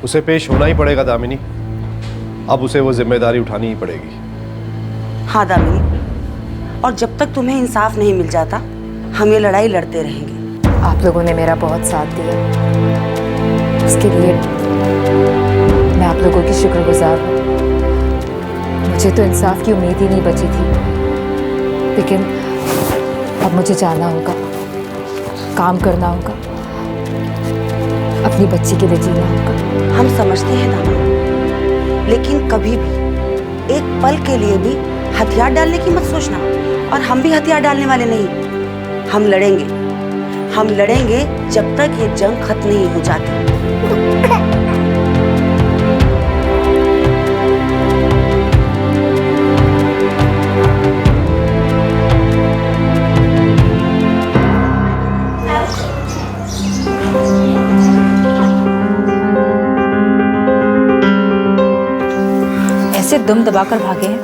उसे पेश होना ही पड़ेगा दामिनी, अब उसे वो जिम्मेदारी उठानी ही पड़ेगी। हाँ दामिनी, और जब तक तुम्हें इंसाफ नहीं मिल जाता हम ये लड़ाई लड़ते रहेंगे। आप लोगों ने मेरा बहुत साथ दिया, उसके लिए मैं आप लोगों की शुक्रगुजार हूँ। मुझे तो इंसाफ की उम्मीद ही नहीं बची थी, लेकिन अब मुझे जाना होगा, काम करना होगा, अपनी बच्ची के लिए जीना होगा। हम समझते हैं दामिनी, लेकिन कभी भी एक पल के लिए भी हथियार डालने की मत सोचना, और हम भी हथियार डालने वाले नहीं। हम लड़ेंगे जब तक ये जंग खत्म नहीं हो जाती। ऐसे दुम दबाकर भागे हैं,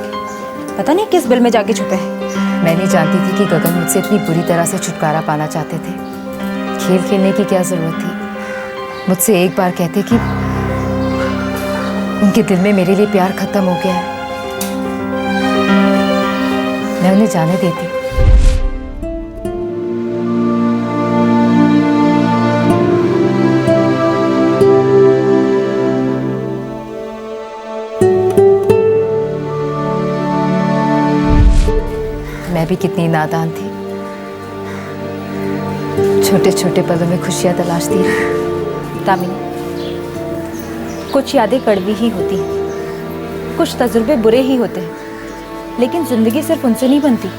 पता नहीं किस बिल में जाके छुपे हैं। मैं नहीं जानती थी कि गगन मुझसे इतनी बुरी तरह से छुटकारा पाना चाहते थे। खेल खेलने की क्या जरूरत थी? मुझसे एक बार कहते कि उनके दिल में मेरे लिए प्यार खत्म हो गया है, मैं उन्हें जाने देती। मैं भी कितनी नादान थी, छोटे छोटे पलों में खुशियां तलाशती रही। दामिनी, कुछ यादें कड़वी ही होती हैं, कुछ तजुर्बे बुरे ही होते हैं, लेकिन जिंदगी सिर्फ उनसे नहीं बनती।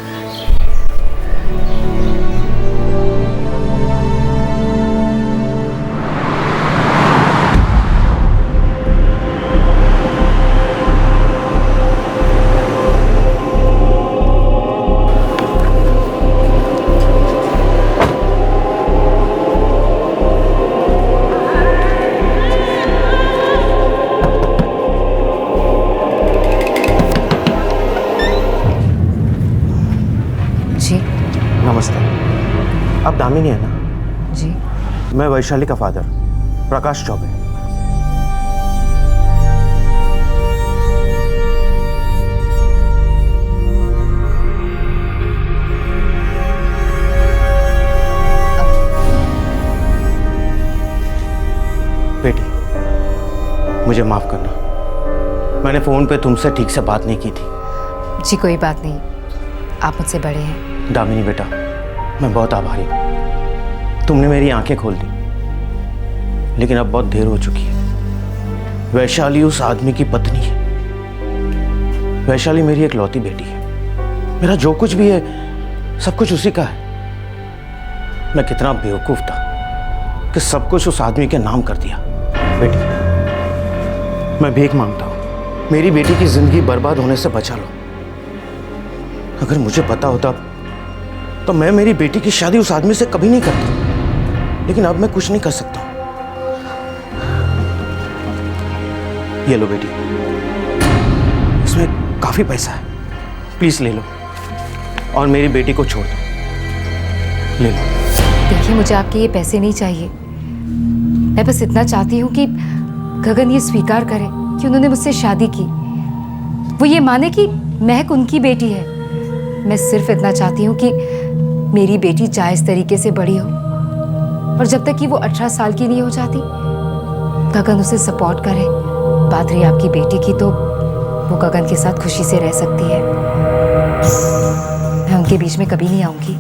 नमस्ते। आप दामिनी है ना? जी। मैं वैशाली का फादर प्रकाश चौबे। बेटी, मुझे माफ करना, मैंने फोन पे तुमसे ठीक से बात नहीं की थी। जी कोई बात नहीं, आप मुझसे बड़े हैं। दामिनी बेटा, मैं बहुत आभारी हूं, तुमने मेरी आंखें खोल दी, लेकिन अब बहुत देर हो चुकी है। वैशाली उस आदमी की पत्नी है। वैशाली मेरी एक लौती बेटी है। मेरा जो कुछ भी है सब कुछ उसी का है। मैं कितना बेवकूफ था कि सब कुछ उस आदमी के नाम कर दिया। बेटी, मैं भीख मांगता हूं, मेरी बेटी की जिंदगी बर्बाद होने से बचा लो। अगर मुझे पता होता तो मैं मेरी बेटी की शादी उस आदमी से कभी नहीं करता, लेकिन अब मैं कुछ नहीं कर सकता। ये लो बेटी, इसमें काफी पैसा है, प्लीज ले लो और मेरी बेटी को छोड़ दो। ले लो। देखिए, मुझे आपके ये पैसे नहीं चाहिए। मैं बस इतना चाहती हूँ कि गगन ये स्वीकार करे कि उन्होंने मुझसे शादी की, वो ये माने कि महक उनकी बेटी है। मैं सिर्फ इतना चाहती हूँ कि मेरी बेटी जायज तरीके से बड़ी हो, और जब तक कि वो 18 साल की नहीं हो जाती, गगन उसे सपोर्ट करे। बात रही आपकी बेटी की, तो वो गगन के साथ खुशी से रह सकती है। मैं उनके बीच में कभी नहीं आऊंगी।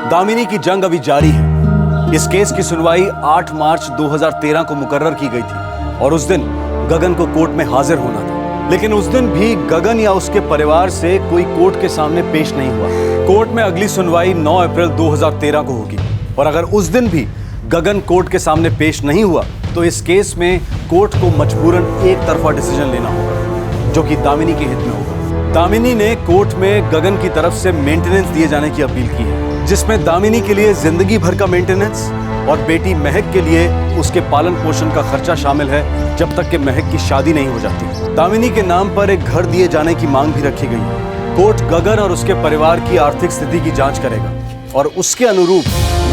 दामिनी की जंग अभी जारी है। इस केस की सुनवाई 8 मार्च 2013 को मुकर्रर की गई थी और उस दिन गगन को कोर्ट में हाजिर होना था, लेकिन उस दिन भी गगन या उसके परिवार से कोई कोर्ट के सामने पेश नहीं हुआ। कोर्ट में अगली सुनवाई 9 अप्रैल 2013 को होगी, और अगर उस दिन भी गगन कोर्ट के सामने पेश नहीं हुआ तो इस केस में कोर्ट को मजबूरन एक तरफा डिसीजन लेना होगा, जो कि दामिनी के हित में होगा। दामिनी ने कोर्ट में गगन की तरफ से मेंटेनेंस दिए जाने की अपील की है, जिसमें दामिनी के लिए जिंदगी भर का मेंटेनेंस और बेटी महक के लिए उसके पालन पोषण का खर्चा शामिल है, जब तक कि महक की शादी नहीं हो जाती। दामिनी के नाम पर एक घर दिए जाने की मांग भी रखी गई है। कोर्ट गगन और उसके परिवार की आर्थिक स्थिति की जांच करेगा और उसके अनुरूप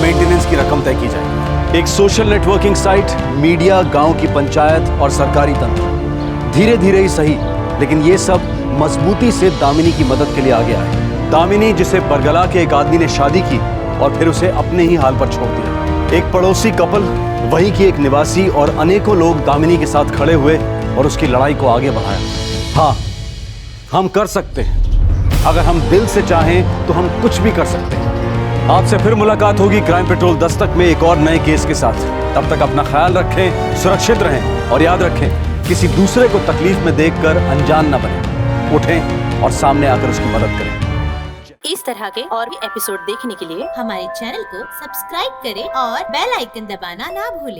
मेंटेनेंस की रकम तय की जाएगी। एक सोशल नेटवर्किंग साइट, मीडिया, गांव की पंचायत और सरकारी तंत्र धीरे धीरे ही सही, लेकिन ये सब मजबूती से दामिनी की मदद के लिए आगे आए। दामिनी, जिसे बरगला के एक आदमी ने शादी की और फिर उसे अपने ही हाल पर छोड़ दिया। एक पड़ोसी कपल, वहीं की एक निवासी और अनेकों लोग दामिनी के साथ खड़े हुए और उसकी लड़ाई को आगे बढ़ाया। हाँ, हम कर सकते हैं। अगर हम दिल से चाहें तो हम कुछ भी कर सकते हैं। आपसे फिर मुलाकात होगी क्राइम पेट्रोल दस्तक में एक और नए केस के साथ। तब तक अपना ख्याल रखें, सुरक्षित रहें और याद रखें, किसी दूसरे को तकलीफ में देखकर अनजान न बने। उठें और सामने आकर उसकी मदद करें। इस तरह के और भी एपिसोड देखने के लिए हमारे चैनल को सब्सक्राइब करें और बेल आइकन दबाना ना भूलें।